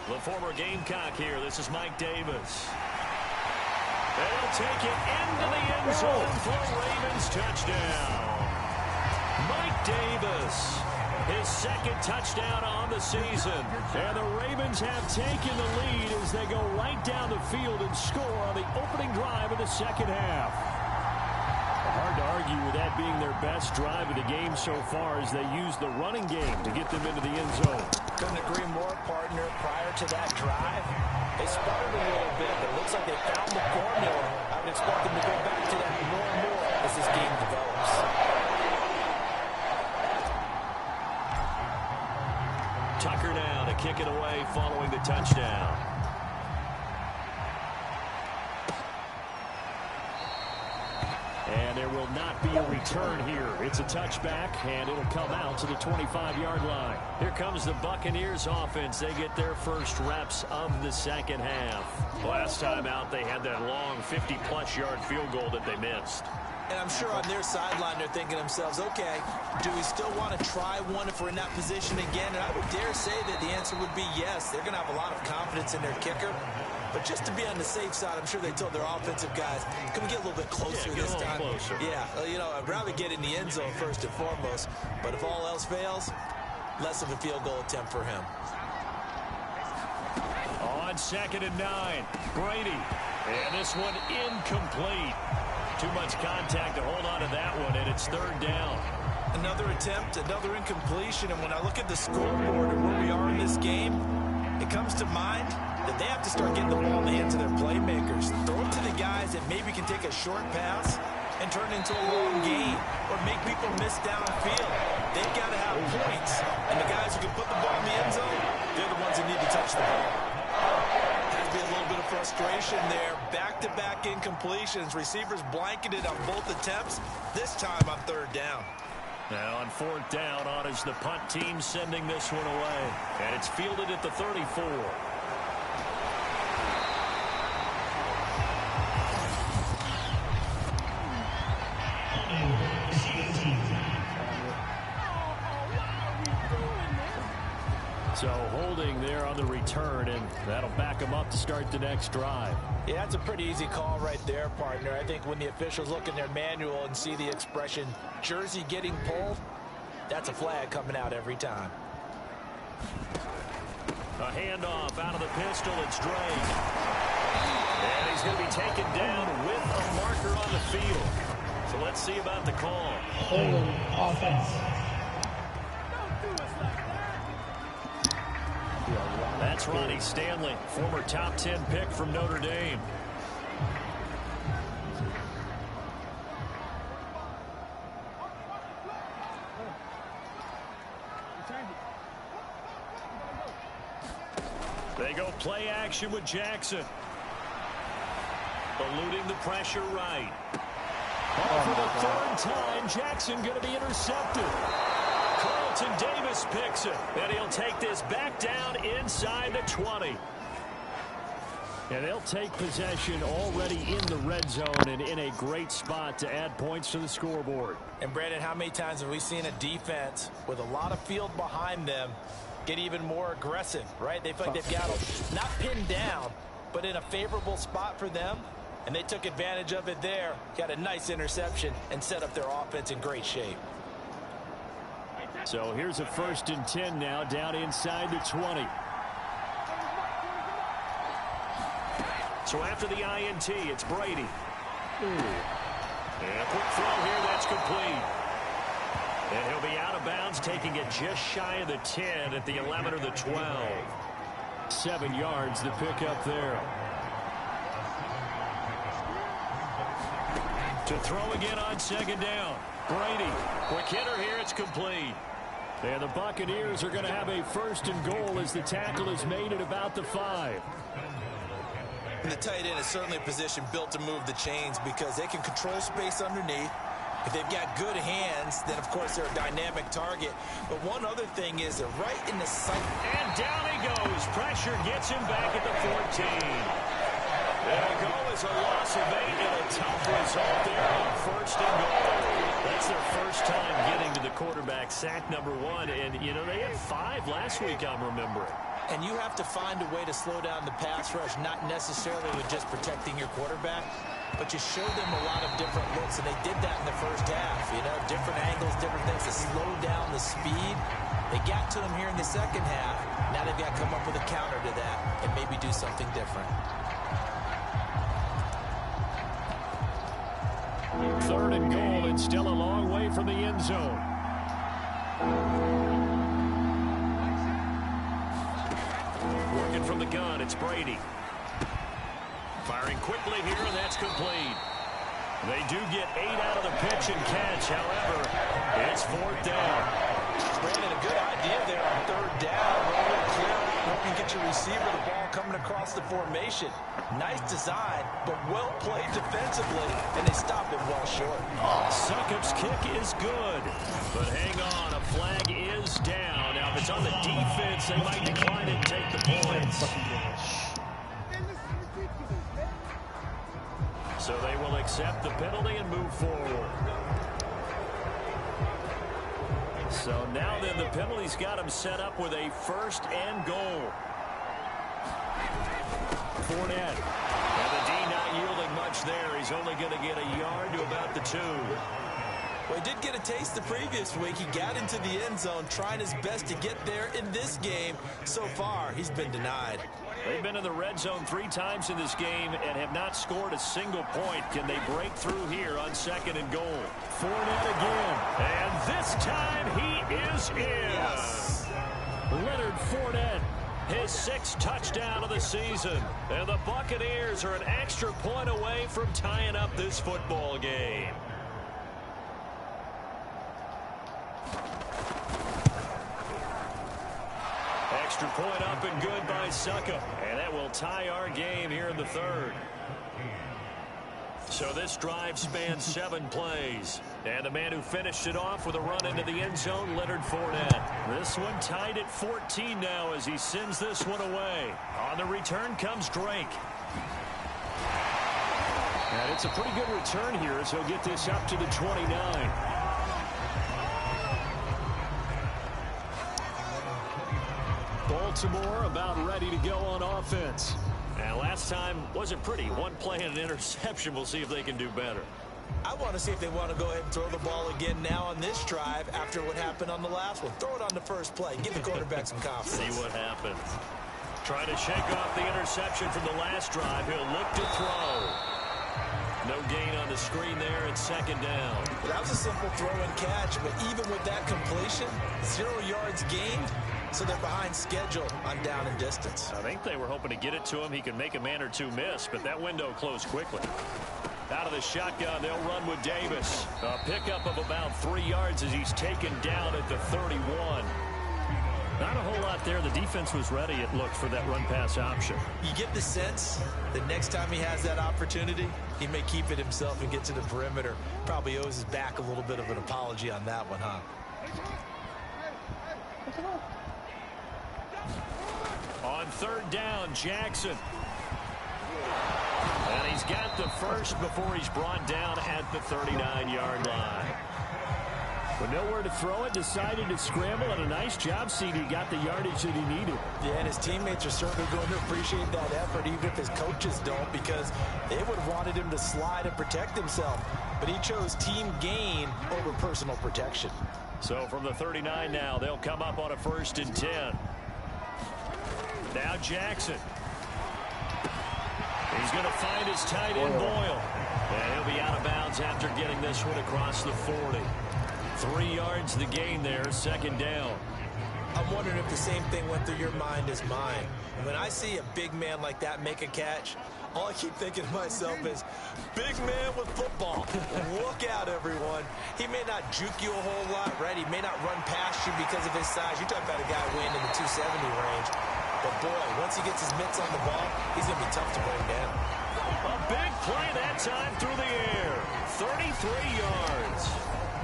The former Gamecock here. This is Mike Davis. They'll take it into the end zone for a Ravens touchdown. Mike Davis, his 2nd touchdown on the season. And the Ravens have taken the lead as they go right down the field and score on the opening drive of the 2nd half. Hard to argue with that being their best drive of the game so far as they use the running game to get them into the end zone. Couldn't agree more, partner. Prior to that drive, they sputtered a little bit, but it looks like they found the formula. I would expect them to go back to that more and more as this game develops. Tucker now to kick it away following the touchdown. And there will not be a return here. It's a touchback, and it'll come out to the 25-yard line. Here comes the Buccaneers offense. They get their first reps of the 2nd half. Last time out, they had that long 50-plus yard field goal that they missed. And I'm sure on their sideline, they're thinking to themselves, okay, do we still want to try one if we're in that position again? And I would dare say that the answer would be yes. They're going to have a lot of confidence in their kicker. But just to be on the safe side, I'm sure they told their offensive guys, can we get a little bit closer this time? Closer. Yeah, you know, I'd rather get in the end zone first and foremost. But if all else fails, less of a field goal attempt for him. On 2nd and 9, Brady. And this one incomplete. Too much contact to hold on to that one, and it's 3rd down. Another attempt, another incompletion, and when I look at the scoreboard and where we are in this game, it comes to mind that they have to start getting the ball in the hands of their playmakers. Throw it to the guys that maybe can take a short pass and turn it into a long gain or make people miss downfield. They've got to have points, and the guys who can put the ball in the end zone, they're the ones that need to touch the ball. Has to be a little bit of frustration there. Back-to-back incompletions. Receivers blanketed on both attempts, this time on 3rd down. Now on 4th down, on is the punt team sending this one away. And it's fielded at the 34. So holding there on the return, and that'll back them up to start the next drive. Yeah, that's a pretty easy call right there, partner. I think when the officials look in their manual and see the expression jersey getting pulled, that's a flag coming out every time. A handoff out of the pistol. It's Drake. And he's going to be taken down with a marker on the field. So let's see about the call. Holding offense. That's Ronnie Stanley, former top 10 pick from Notre Dame. They go play action with Jackson. Eluding the pressure right. For the third time, Jackson going to be intercepted. Carlton Davis picks it, and he'll take this back down inside the 20. And they'll take possession already in the red zone and in a great spot to add points to the scoreboard. And Brandon, how many times have we seen a defense with a lot of field behind them get even more aggressive, right? They feel like they've got them not pinned down, but in a favorable spot for them. And they took advantage of it there, got a nice interception, and set up their offense in great shape. So here's a 1st and 10 now, down inside the 20. So after the INT, it's Brady. And a quick throw here, that's complete. And he'll be out of bounds, taking it just shy of the 10 at the 11 or the 12. 7 yards, the pickup there. To throw again on 2nd down. Brady, quick hitter here, it's complete. And the Buccaneers are going to have a 1st and goal as the tackle is made at about the 5. And the tight end is certainly a position built to move the chains because they can control space underneath. If they've got good hands, then of course they're a dynamic target. But one other thing is they're right in the sight. And down he goes. Pressure gets him back at the 14. And a goal is a loss of 8 and a tough result there on 1st and goal. That's their first time getting to the quarterback, sack number 1. And, you know, they had 5 last week, I'm remembering. And you have to find a way to slow down the pass rush, not necessarily with just protecting your quarterback, but you show them a lot of different looks, and they did that in the first half. You know, different angles, different things to slow down the speed. They got to them here in the second half. Now they've got to come up with a counter to that and maybe do something different. 3rd and goal, and still a long way from the end zone. Working from the gun, it's Brady. Firing quickly here, and that's complete. They do get 8 out of the pitch and catch. However, it's 4th down. Brandon, a good idea there on 3rd down. Roll it clear out, hope you get your receiver the ball coming across the formation. Nice design, but well played defensively, and they stopped it well short. Succop's kick is good, but hang on, a flag is down. Now, if it's on the defense, they might decline it and take the points. So they will accept the penalty and move forward. So now then, the penalty's got him set up with a 1st and goal. Fournette. And the D not yielding much there. He's only going to get a yard to about the 2. Well, he did get a taste the previous week. He got into the end zone, trying his best to get there in this game. So far, he's been denied. They've been in the red zone 3 times in this game and have not scored a single point. Can they break through here on 2nd and goal? Fournette again. And this time he is in. Yes. Leonard Fournette, his 6th touchdown of the season. And the Buccaneers are an extra point away from tying up this football game. Extra point up and good by Succop. And that will tie our game here in the 3rd. So this drive spans 7 plays. And the man who finished it off with a run into the end zone, Leonard Fournette. This one tied at 14 now as he sends this one away. On the return comes Drake. And it's a pretty good return here as he'll get this up to the 29. Baltimore about ready to go on offense. And last time wasn't pretty. One play and an interception. We'll see if they can do better. I want to see if they want to go ahead and throw the ball again now on this drive after what happened on the last one. Throw it on the first play. Give the quarterback some confidence. See what happens. Trying to shake off the interception from the last drive. He'll look to throw. No gain on the screen there. It's second down. Well, that was a simple throw and catch, but even with that completion, 0 yards gained, so they're behind schedule on down and distance. I think they were hoping to get it to him. He could make a man or two miss, but that window closed quickly. Out of the shotgun, they'll run with Davis. A pickup of about 3 yards as he's taken down at the 31. Not a whole lot there. The defense was ready, it looked, for that run-pass option. You get the sense that next time he has that opportunity, he may keep it himself and get to the perimeter. Probably owes his back a little bit of an apology on that one, huh? On third down, Jackson. And he's got the first before he's brought down at the 39-yard line. With nowhere to throw it, decided to scramble, and a nice job, CD. Got the yardage that he needed. Yeah, and his teammates are certainly going to appreciate that effort, even if his coaches don't, because they would have wanted him to slide and protect himself. But he chose team gain over personal protection. So from the 39 now, they'll come up on a 1st and 10. Now Jackson. He's going to find his tight end, Boyle. And he'll be out of bounds after getting this one across the 40. 3 yards the gain there, second down. I'm wondering if the same thing went through your mind as mine. When I see a big man like that make a catch, all I keep thinking to myself is, big man with football. Look out, everyone. He may not juke you a whole lot, right? He may not run past you because of his size. You're talking about a guy weighing in the 270 range. But, boy, once he gets his mitts on the ball, he's going to be tough to bring down. A big play that time through the air. 33 yards.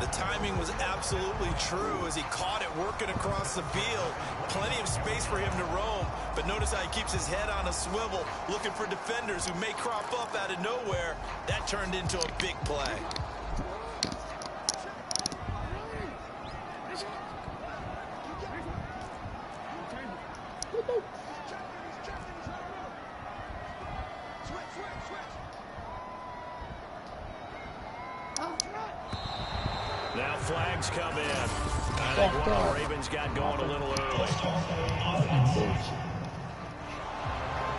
The timing was absolutely true as he caught it working across the field. Plenty of space for him to roam, but notice how he keeps his head on a swivel, looking for defenders who may crop up out of nowhere. That turned into a big play. Now flags come in. I think one of the Ravens got going a little early.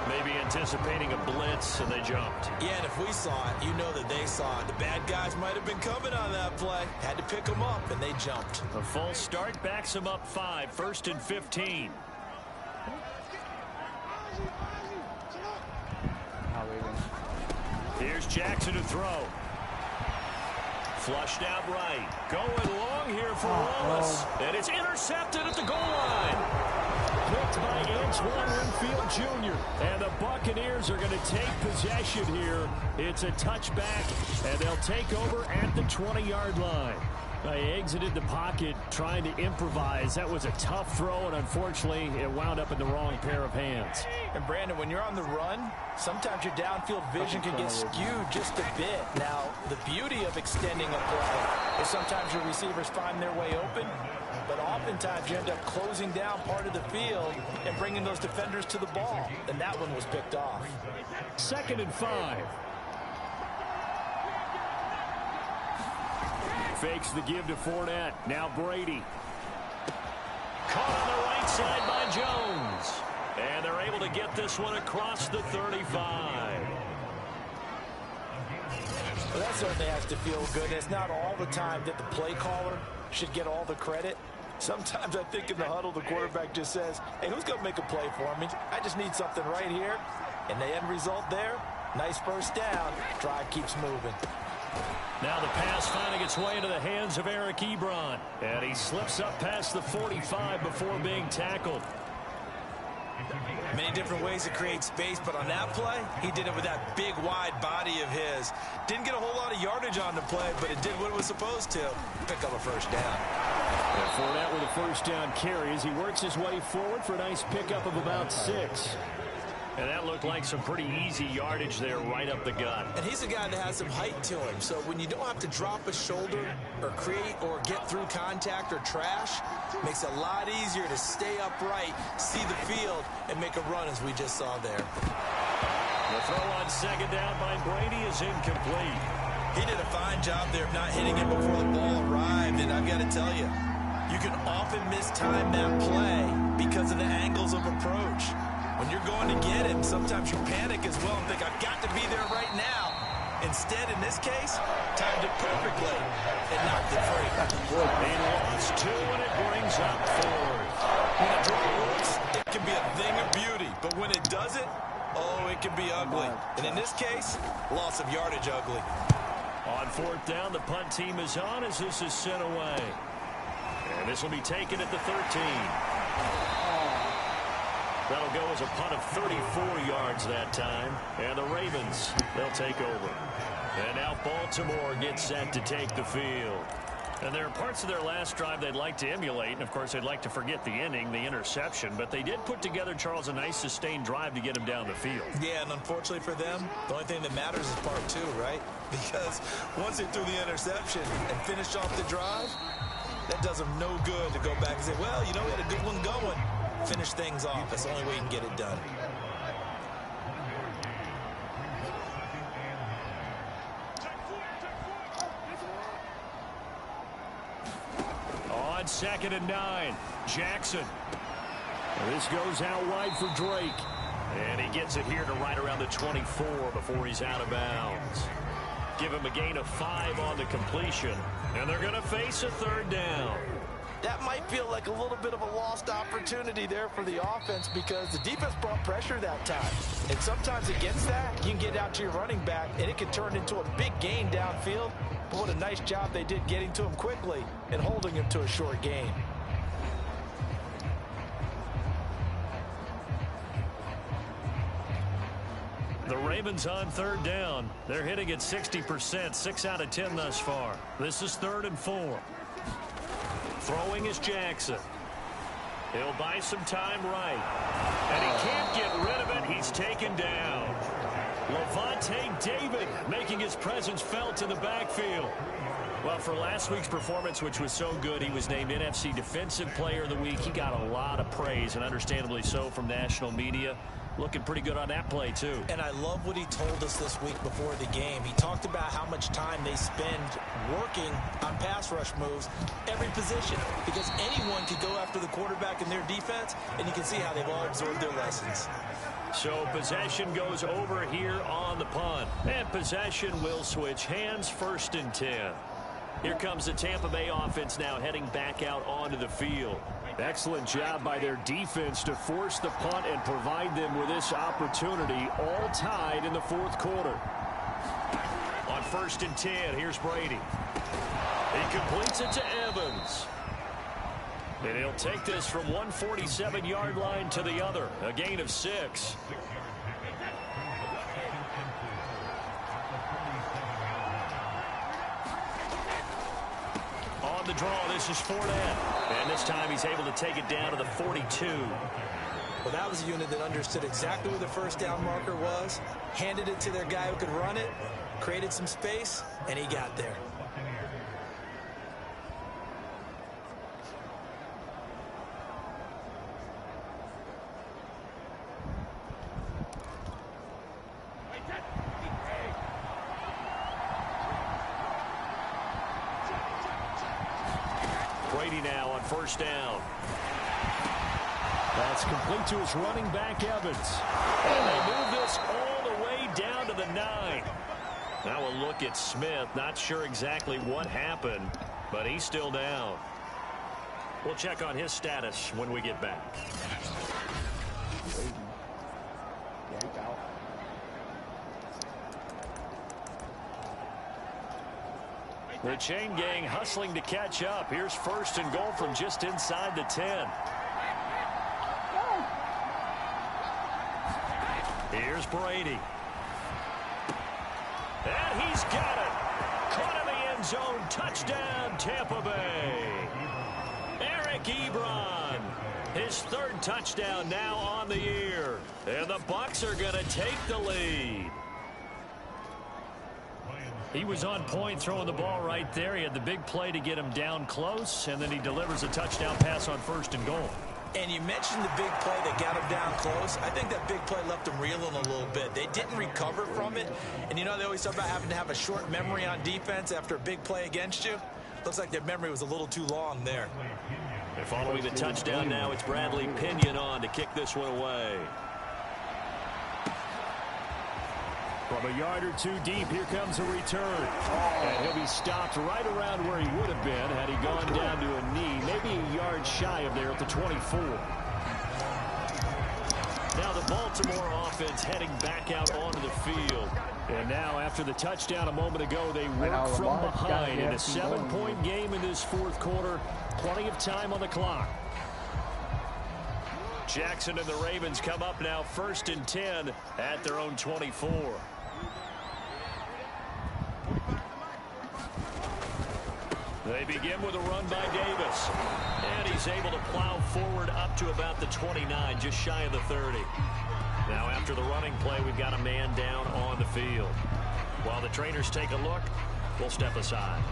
Maybe anticipating a blitz, and they jumped. Yeah, and if we saw it, you know that they saw it. The bad guys might have been coming on that play. Had to pick them up, and they jumped. A full start backs them up 5, 1st and 15. Here's Jackson to throw. Flushed out right. Going long here for Wallace. And it's intercepted at the goal line. Picked by Antoine Winfield Jr. And the Buccaneers are going to take possession here. It's a touchback, and they'll take over at the 20-yard line. They exited the pocket trying to improvise. That was a tough throw, and unfortunately, it wound up in the wrong pair of hands. And, Brandon, when you're on the run, sometimes your downfield vision can get skewed just a bit. Now, the beauty of extending a play is sometimes your receivers find their way open, but oftentimes you end up closing down part of the field and bringing those defenders to the ball. And that one was picked off. 2nd and 5. Fakes the give to Fournette. Now Brady. Caught on the right side by Jones. And they're able to get this one across the 35. Well, that certainly has to feel good. And it's not all the time that the play caller should get all the credit. Sometimes I think in the huddle, the quarterback just says, hey, who's going to make a play for me? I just need something right here. And the end result there, nice first down. Drive keeps moving. Now the pass finding its way into the hands of Eric Ebron. And he slips up past the 45 before being tackled. Many different ways to create space, but on that play, he did it with that big, wide body of his. Didn't get a whole lot of yardage on the play, but it did what it was supposed to. Pick up a first down. And Fournette with a first down carry as he works his way forward for a nice pickup of about 6. And that looked like some pretty easy yardage there right up the gut. And he's a guy that has some height to him. So when you don't have to drop a shoulder or create or get through contact or trash, makes it a lot easier to stay upright, see the field, and make a run as we just saw there. The throw on second down by Brady is incomplete. He did a fine job there of not hitting it before the ball arrived. And I've got to tell you, you can often mistime that play because of the angles of approach. When you're going to get him, sometimes you panic as well and think, I've got to be there right now. Instead, in this case, timed it perfectly and knocked it free. They lost 2, and it brings up 4. When a draw works, it can be a thing of beauty. But when it doesn't, oh, it can be ugly. And in this case, loss of yardage ugly. On fourth down, the punt team is on as this is sent away. And this will be taken at the 13. That'll go as a punt of 34 yards that time. And the Ravens, they'll take over. And now Baltimore gets set to take the field. And there are parts of their last drive they'd like to emulate. And, of course, they'd like to forget the ending, the interception. But they did put together, Charles, a nice sustained drive to get him down the field. Yeah, and unfortunately for them, the only thing that matters is part 2, right? Because once they threw the interception and finished off the drive, that does them no good to go back and say, well, you know, we had a good one going. Finish things off. That's the only way you can get it done. On second and 9, Jackson. This goes out wide for Drake. And he gets it here to right around the 24 before he's out of bounds. Give him a gain of 5 on the completion. And they're going to face a third down. That might feel like a little bit of a lost opportunity there for the offense because the defense brought pressure that time. And sometimes against that, you can get out to your running back, and it can turn into a big gain downfield. But what a nice job they did getting to him quickly and holding him to a short gain. The Ravens on third down. They're hitting at 60%, 6 out of 10 thus far. This is 3rd and 4. Throwing is Jackson. He'll buy some time right. And he can't get rid of it. He's taken down. Levante David making his presence felt in the backfield. Well, for last week's performance, which was so good, he was named NFC Defensive Player of the Week. He got a lot of praise, and understandably so, from national media. Looking pretty good on that play, too. And I love what he told us this week before the game. He talked about how much time they spend working on pass rush moves, every position, because anyone could go after the quarterback in their defense, and you can see how they've all absorbed their lessons. So possession goes over here on the punt. And possession will switch hands, 1st and 10. Here comes the Tampa Bay offense now heading back out onto the field. Excellent job by their defense to force the punt and provide them with this opportunity, all tied in the 4th quarter. On 1st and 10, here's Brady. He completes it to Evans. And he'll take this from 147-yard line to the other, a gain of 6. On the draw, this is Fournette. And this time he's able to take it down to the 42. Well, that was a unit that understood exactly where the first down marker was, handed it to their guy who could run it, created some space, and he got there. Brady now on 1st down. That's complete to his running back, Evans. And they move this all the way down to the 9. Now a look at Smith. Not sure exactly what happened, but he's still down. We'll check on his status when we get back. The chain gang hustling to catch up. Here's 1st and goal from just inside the 10. Here's Brady. And he's got it. Caught in the end zone. Touchdown, Tampa Bay. Eric Ebron His third touchdown now on the year. And the Bucs are going to take the lead. He was on point throwing the ball right there. He had the big play to get him down close, and then he delivers a touchdown pass on 1st and goal. And you mentioned the big play that got him down close. I think that big play left him reeling a little bit. They didn't recover from it. And you know, they always talk about having to have a short memory on defense after a big play against you. Looks like their memory was a little too long there. And following the touchdown now, it's Bradley Pinion on to kick this one away. From a yard or two deep, here comes a return. And he'll be stopped right around where he would have been had he gone down to a knee, maybe a yard shy of there at the 24. Now the Baltimore offense heading back out onto the field. And now after the touchdown a moment ago, they work from behind in a 7-point game in this 4th quarter. Plenty of time on the clock. Jackson and the Ravens come up now 1st and 10 at their own 24. They begin with a run by Davis. And he's able to plow forward up to about the 29, just shy of the 30. Now after the running play, we've got a man down on the field. While the trainers take a look, we'll step aside.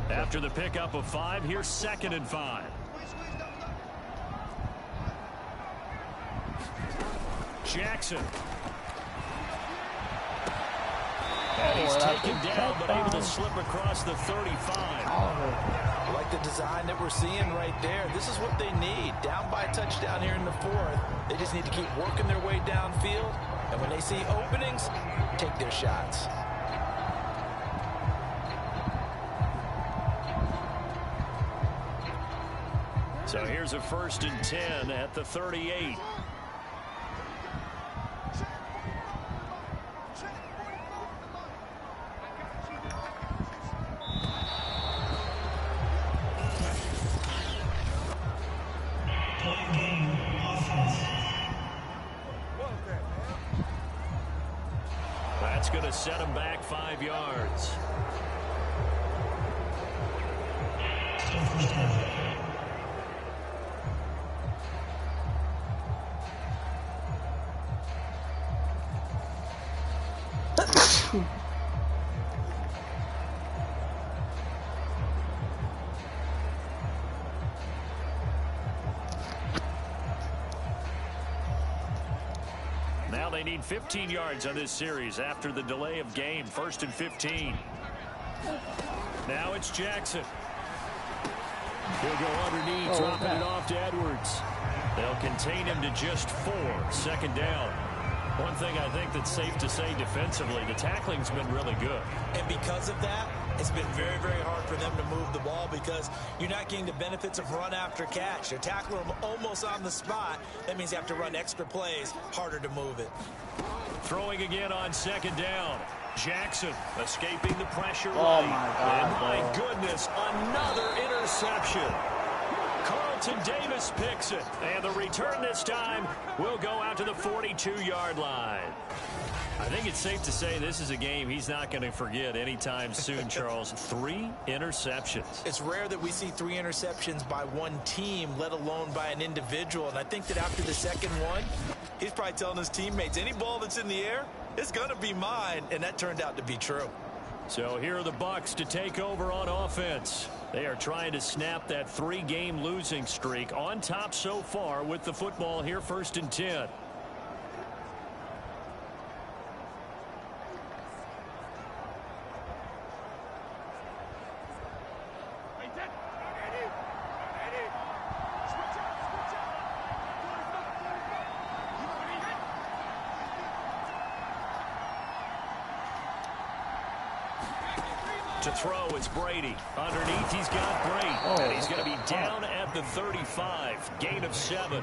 After the pickup of 5, here's 2nd and 5. Jackson. And he's taken down, but able to slip across the 35. I like the design that we're seeing right there. This is what they need. Down by a touchdown here in the 4th. They just need to keep working their way downfield. And when they see openings, take their shots. So here's a 1st and 10 at the 38. That's going to set him back 5 yards. Now they need 15 yards on this series after the delay of game. 1st and 15. Now it's Jackson. He'll go underneath, dropping it off to Edwards. They'll contain him to just 4. 2nd down. One thing I think that's safe to say defensively, the tackling's been really good. And because of that, it's been very, very hard for them to move the ball because you're not getting the benefits of run after catch. They're tackling them almost on the spot. That means you have to run extra plays, harder to move it. Throwing again on 2nd down. Jackson escaping the pressure. Oh, my God. And my goodness, another interception. Carlton Davis picks it. And the return this time will go out to the 42-yard line. I think it's safe to say this is a game he's not going to forget anytime soon, Charles. 3 interceptions. It's rare that we see 3 interceptions by one team, let alone by an individual. And I think that after the 2nd one, he's probably telling his teammates, any ball that's in the air, it's going to be mine. And that turned out to be true. So here are the Bucs to take over on offense. They are trying to snap that 3-game losing streak. On top so far with the football here, 1st and 10. To throw, it's Brady. Underneath, he's got Brady. And he's going to be down at the 35. Gain of 7.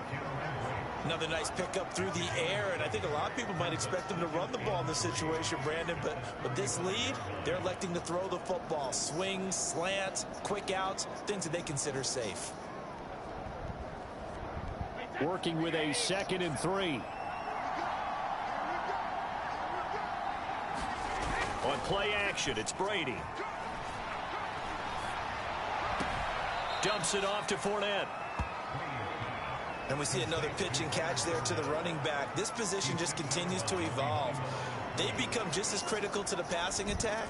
Another nice pickup through the air, and I think a lot of people might expect them to run the ball in this situation, Brandon, but with this lead, they're electing to throw the football. Swings, slants, quick outs, things that they consider safe. Working with a 2nd and 3. On play action. It's Brady. Dumps it off to Fournette. And we see another pitch and catch there to the running back. This position just continues to evolve. They become just as critical to the passing attack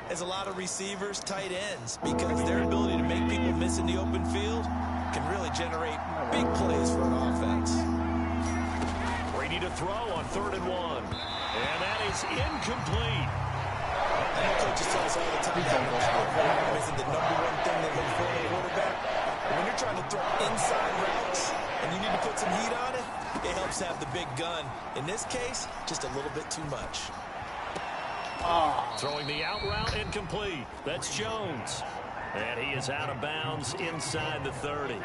as a lot of receivers, tight ends, because their ability to make people miss in the open field can really generate big plays for an offense. Brady to throw on 3rd and 1. And that is incomplete. And coaches tell us all the time that isn't the #1 thing they look for in a quarterback. When you're trying to throw inside routes and you need to put some heat on it, it helps have the big gun. In this case, just a little bit too much. Throwing the out route incomplete. That's Jones. And he is out of bounds inside the 30.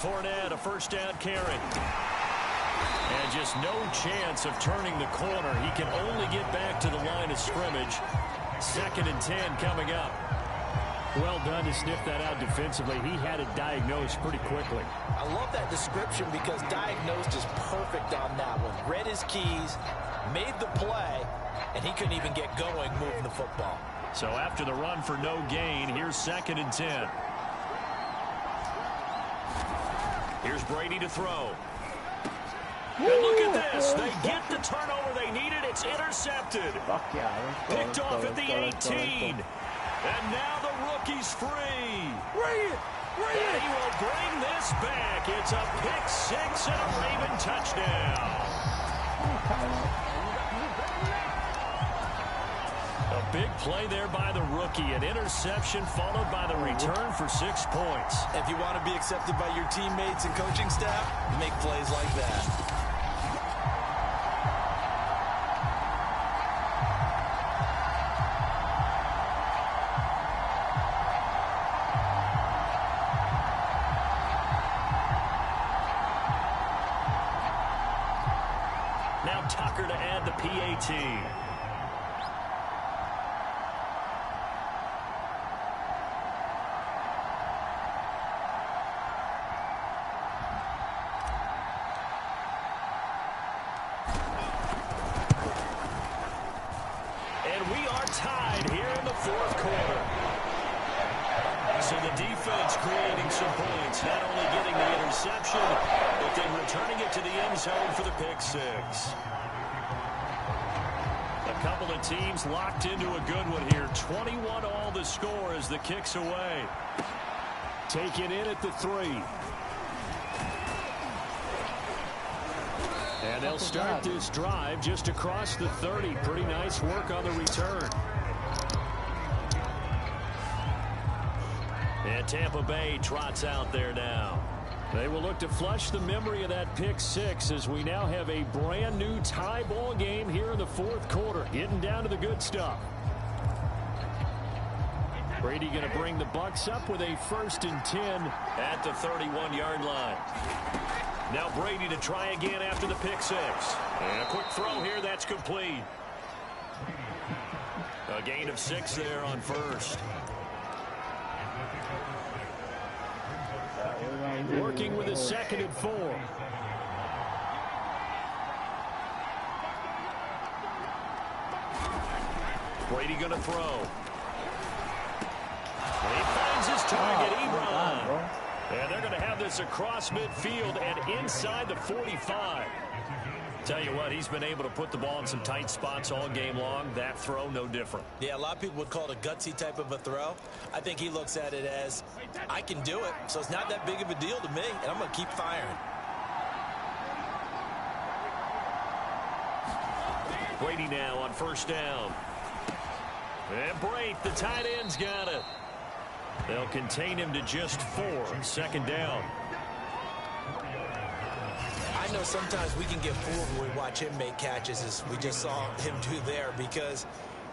Fournette, a first down carry. And just no chance of turning the corner. He can only get back to the line of scrimmage. 2nd and 10 coming up. Well done to sniff that out defensively. He had it diagnosed pretty quickly. I love that description because diagnosed is perfect on that one. Read his keys, made the play, and he couldn't even get going moving the football. So after the run for no gain, here's 2nd and 10. Here's Brady to throw. And look at this. They get the turnover they needed. It's intercepted. Fuck yeah. Picked off at the 18. And now the rookie's free. And he will bring this back. It's a pick 6 and a Raven touchdown. A big play there by the rookie. An interception followed by the return for 6 points. If you want to be accepted by your teammates and coaching staff, make plays like that. Tucker to add the PAT. And we are tied here in the 4th quarter. So the defense creating some points, not only getting the interception, but then returning it to the end zone for the pick 6. A couple of teams locked into a good one here. 21 all the score as the kick's away. Taken in at the 3. And they'll start this drive just across the 30. Pretty nice work on the return. And Tampa Bay trots out there now. They will look to flush the memory of that pick 6 as we now have a brand new tie ball game here in the 4th quarter. Getting down to the good stuff. Brady going to bring the Bucs up with a 1st and 10 at the 31-yard line. Now Brady to try again after the pick 6. And a quick throw here, that's complete. A gain of 6 there on 1st. Working with a 2nd and 4. Brady going to throw. And he finds his target, Ebron. And they're going to have this across midfield and inside the 45. Tell you what, he's been able to put the ball in some tight spots all game long. That throw, no different. Yeah, a lot of people would call it a gutsy type of a throw. I think he looks at it as, I can do it, so it's not that big of a deal to me, and I'm going to keep firing. Brady now on 1st down. And Brate, the tight end's got it. They'll contain him to just 4. 2nd down. I know sometimes we can get fooled when we watch him make catches, as we just saw him do there, because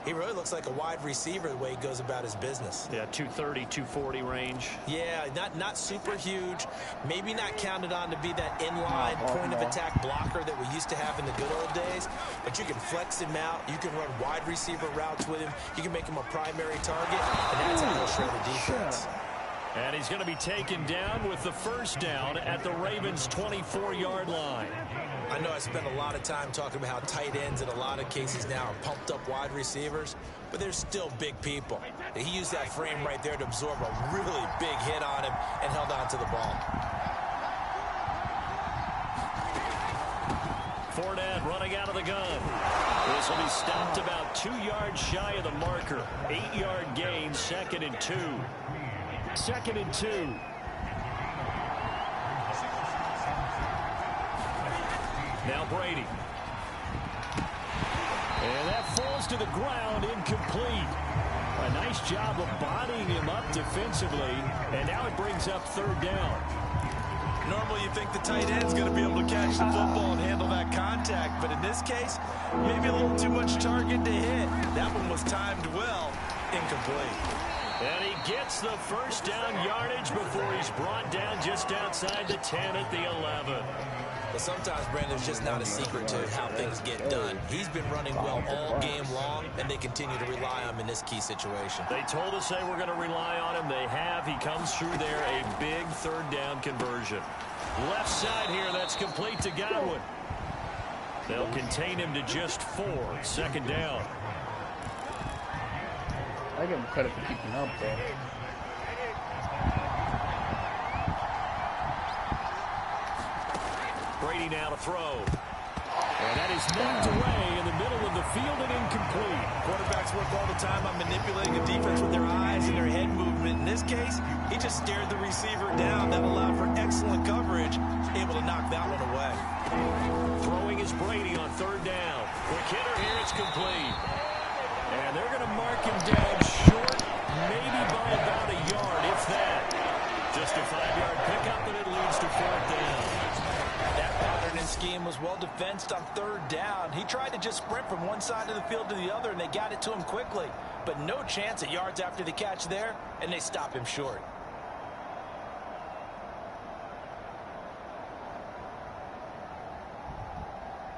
he really looks like a wide receiver the way he goes about his business. Yeah, 230, 240 range. Yeah, not super huge. Maybe not counted on to be that inline point-of-attack blocker that we used to have in the good old days, but you can flex him out. You can run wide receiver routes with him. You can make him a primary target, and that's how he'll shred the defense. And he's going to be taken down with the first down at the Ravens' 24-yard line. I know I spent a lot of time talking about how tight ends in a lot of cases now are pumped up wide receivers, but they're still big people. He used that frame right there to absorb a really big hit on him and held on to the ball. Fournette running out of the gun. This will be stopped about 2 yards shy of the marker. 8-yard gain, 2nd and 2. 2nd and 2. Now Brady. And that falls to the ground, incomplete. A nice job of bodying him up defensively, and now it brings up 3rd down. Normally you think the tight end's going to be able to catch the football and handle that contact, but in this case, maybe a little too much target to hit. That one was timed well, incomplete. And he gets the first down yardage before he's brought down just outside the 10 at the 11. But sometimes, Brandon, it's just not a secret to how things get done. He's been running well all game long, and they continue to rely on him in this key situation. They told us they were going to rely on him. They have. He comes through there, a big 3rd down conversion. Left side here, that's complete to Godwin. They'll contain him to just 4. 2nd down. I give him credit for keeping up, though. Brady now to throw. And that is knocked away in the middle of the field and incomplete. Quarterbacks work all the time on manipulating the defense with their eyes and their head movement. In this case, he just stared the receiver down. That allowed for excellent coverage, able to knock that one away. Throwing is Brady on 3rd down. Quick hitter here, it's complete. And they're going to mark him down short, maybe by about a yard, if that. Just a 5-yard pickup, and it leads to 4th down. That pattern and scheme was well defensed on 3rd down. He tried to just sprint from one side of the field to the other, and they got it to him quickly. But no chance at yards after the catch there, and they stop him short.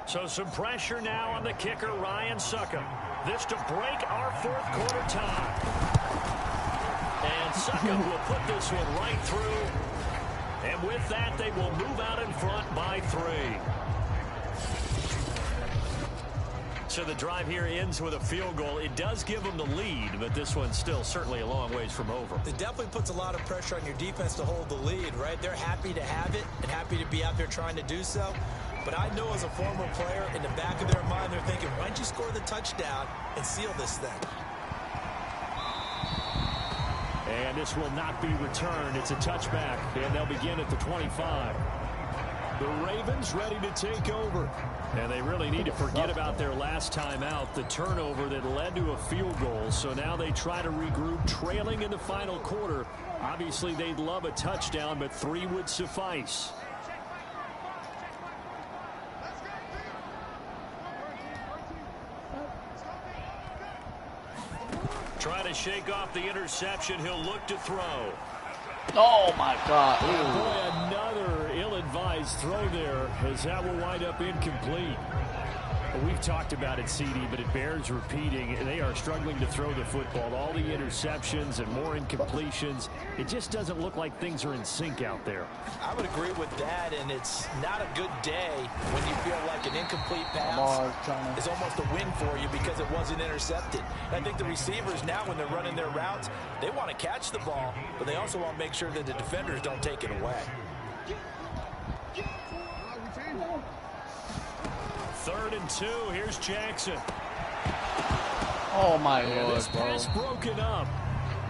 So some pressure now on the kicker, Ryan Succop. This to break our 4th quarter tie. And Succop will put this one right through. And with that, they will move out in front by 3. So the drive here ends with a field goal. It does give them the lead, but this one's still certainly a long ways from over. It definitely puts a lot of pressure on your defense to hold the lead, right? They're happy to have it and happy to be out there trying to do so. But I know as a former player, in the back of their mind, they're thinking, why don't you score the touchdown and seal this thing? And this will not be returned. It's a touchback, and they'll begin at the 25. The Ravens ready to take over. And they really need to forget about their last time out, the turnover that led to a field goal. So now they try to regroup, trailing in the final quarter. Obviously, they'd love a touchdown, but 3 would suffice. Trying to shake off the interception. He'll look to throw. Oh, my God. Boy, another ill-advised throw there, as that will wind up incomplete. We've talked about it, CD, but it bears repeating. They are struggling to throw the football. All the interceptions and more incompletions. It just doesn't look like things are in sync out there. I would agree with that, and it's not a good day when you feel like an incomplete pass is almost a win for you because it wasn't intercepted. I think the receivers now, when they're running their routes, they want to catch the ball, but they also want to make sure that the defenders don't take it away. 3rd and 2. Here's Jackson. Oh, my Lord, this pass broken up.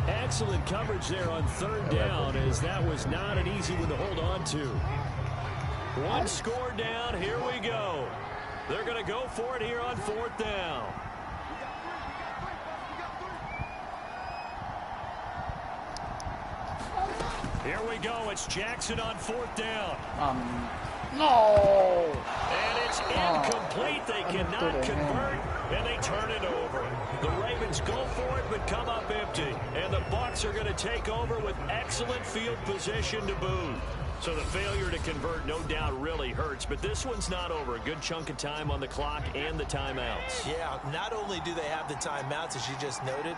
Excellent coverage there on 3rd down, as that was not an easy one to hold on to. 1 score down. Here we go. They're going to go for it here on 4th down. Here we go. It's Jackson on 4th down. No. And it's incomplete. They cannot convert, and they turn it over. The Ravens go for it, but come up empty. And the Bucs are going to take over with excellent field position to boot. So the failure to convert, no doubt, really hurts. But this one's not over. A good chunk of time on the clock and the timeouts. Yeah, not only do they have the timeouts, as you just noted,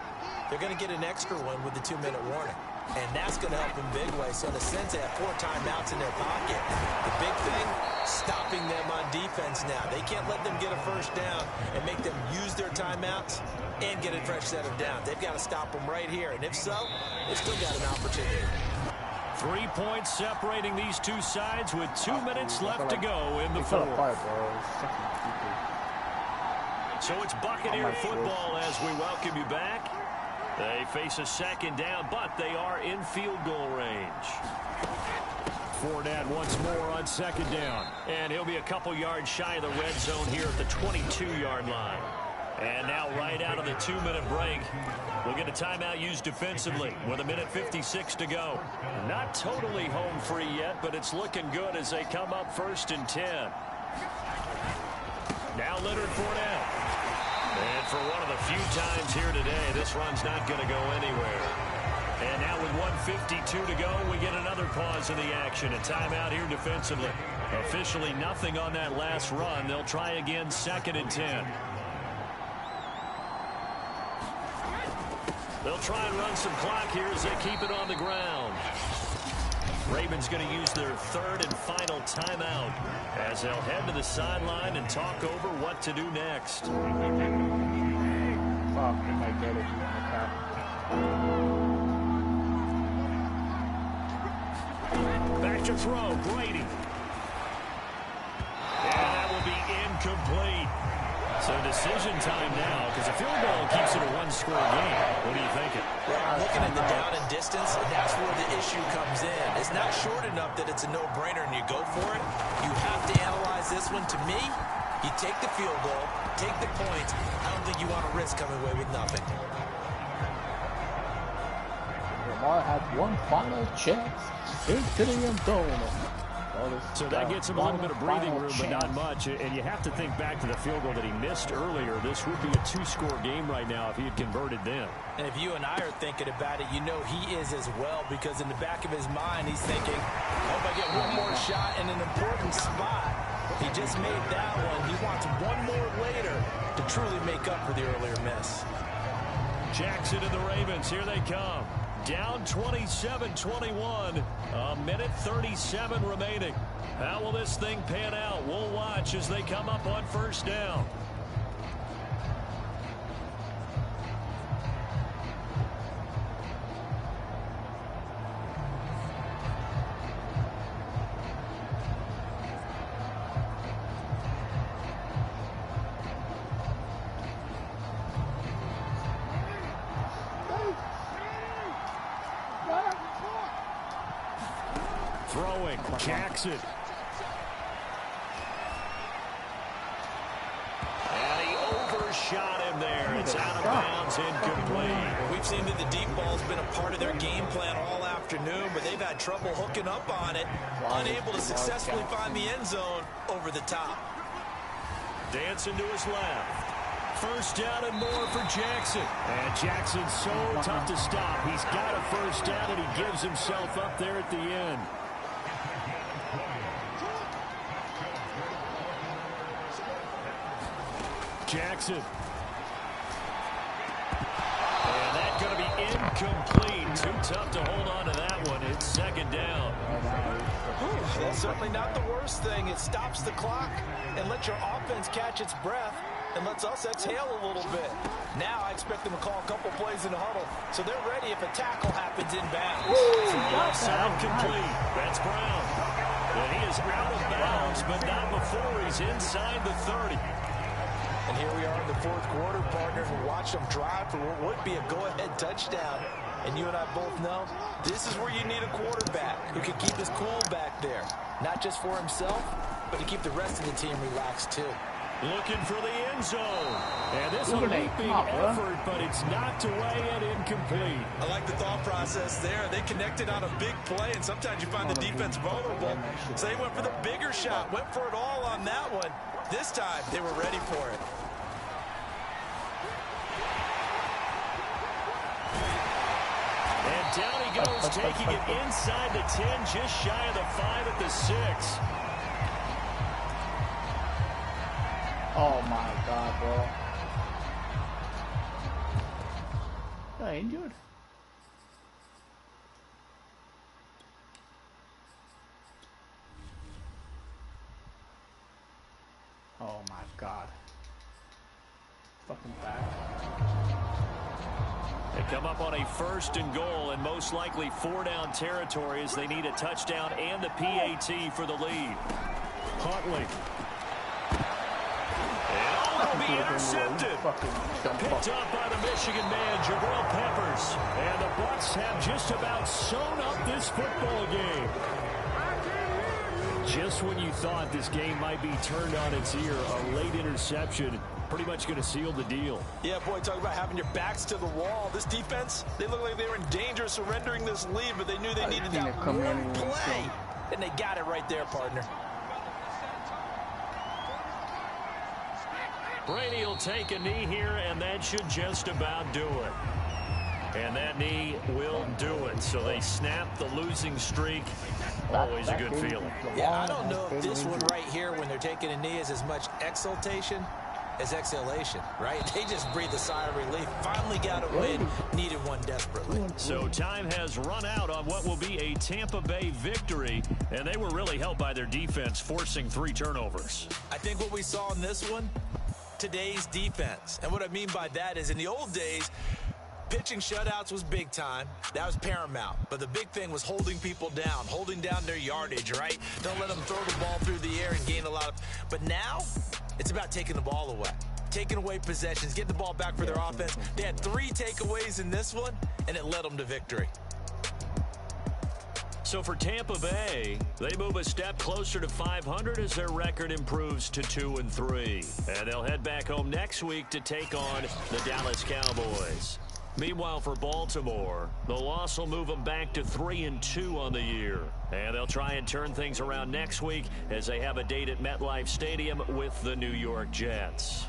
they're going to get an extra one with the 2-minute warning. And that's going to help in big way. So in a sense, they have 4 timeouts in their pocket. The big thing, stopping them on defense now. They can't let them get a first down and make them use their timeouts and get a fresh set of downs. They've got to stop them right here. And if so, they've still got an opportunity. 3 points separating these two sides with 2 minutes left to go in the fourth. So it's Buccaneer football as we welcome you back. They face a second down, but they are in field goal range. Fournette once more on second down. And he'll be a couple yards shy of the red zone here at the 22-yard line. And now right out of the 2-minute break, we'll get a timeout used defensively with 1:56 to go. Not totally home free yet, but it's looking good as they come up 1st and 10. Now Leonard Fournette. And for one of the few times here today, this run's not going to go anywhere. And now with 1:52 to go, we get another pause in the action. A timeout here defensively. Officially nothing on that last run. They'll try again 2nd and 10. They'll try and run some clock here as they keep it on the ground. Ravens going to use their 3rd and final timeout as they'll head to the sideline and talk over what to do next. Back to throw, Brady. And that will be incomplete. So decision time now, because a field goal keeps it a 1-score game. What are you thinking? Well, looking at the down and distance, that's where the issue comes in. It's not short enough that it's a no-brainer and you go for it. You have to analyze this one. To me, you take the field goal, take the points. I don't think you want to risk coming away with nothing. Lamar had one final chance into the end zone. So that gets him a little bit of breathing room, but not much. And you have to think back to the field goal that he missed earlier. This would be a 2-score game right now if he had converted then. And if you and I are thinking about it, you know he is as well, because in the back of his mind, he's thinking, I hope I get one more shot in an important spot. He just made that one. He wants one more later to truly make up for the earlier miss. Jackson and the Ravens, here they come. Down 27-21, 1:37 remaining. How will this thing pan out? We'll watch as they come up on 1st down. Throwing, Jackson. And he overshot him there. It's out of bounds, incomplete. We've seen that the deep ball's been a part of their game plan all afternoon, but they've had trouble hooking up on it. Unable to successfully find the end zone over the top. Dancing to his left. 1st down and more for Jackson. And Jackson's so tough to stop. He's got a 1st down, and he gives himself up there at the end. Jackson. And that's going to be incomplete. Too tough to hold on to that one. It's 2nd down. That's certainly not the worst thing. It stops the clock and lets your offense catch its breath and lets us exhale a little bit. Now I expect them to call a couple plays in the huddle, so they're ready if a tackle happens inbounds. Left side complete. That's Brown. And he is out of bounds, but not before he's inside the 30. And here we are in the 4th quarter, partner, and watch them drive for what would be a go-ahead touchdown. And you and I both know this is where you need a quarterback who can keep his cool back there. Not just for himself, but to keep the rest of the team relaxed, too. Looking for the end zone. And this is a leaping effort, but it's knocked away and incomplete. I like the thought process there. They connected on a big play, and sometimes you find the defense vulnerable. So they went for the bigger shot, went for it all on that one. This time, they were ready for it. And down he goes, taking it inside the 10, just shy of the 5 at the 6. Oh my God, bro. Got injured? Oh my God. Fucking back. They come up on a 1st and goal and most likely 4-down territory as they need a touchdown and the PAT for the lead. Huntley. And will be intercepted. Picked up by the Michigan man, Jabril Peppers. And the Bucs have just about sewn up this football game. Just when you thought this game might be turned on its ear, a late interception pretty much going to seal the deal. Yeah, boy, talk about having your backs to the wall. This defense, they look like they were in danger of surrendering this lead, but they knew they needed that one play. And they got it right there, partner. Brady will take a knee here, and that should just about do it. And that knee will do it. So they snap the losing streak. Always a good feeling. Yeah, I don't know if this one right here, when they're taking a knee, is as much exultation as exhalation, right? They just breathed a sigh of relief. Finally got a win. Needed one desperately. So time has run out on what will be a Tampa Bay victory, and they were really helped by their defense, forcing 3 turnovers. I think what we saw in this one, today's defense. And what I mean by that is in the old days, pitching shutouts was big time. That was paramount. But the big thing was holding people down, holding down their yardage, right? Don't let them throw the ball through the air and gain a lot of... But now, it's about taking the ball away. Taking away possessions, getting the ball back for their offense. They had 3 takeaways in this one, and it led them to victory. So for Tampa Bay, they move a step closer to 500 as their record improves to 2-3. And they'll head back home next week to take on the Dallas Cowboys. Meanwhile, for Baltimore, the loss will move them back to 3-2 on the year. And they'll try and turn things around next week as they have a date at MetLife Stadium with the New York Jets.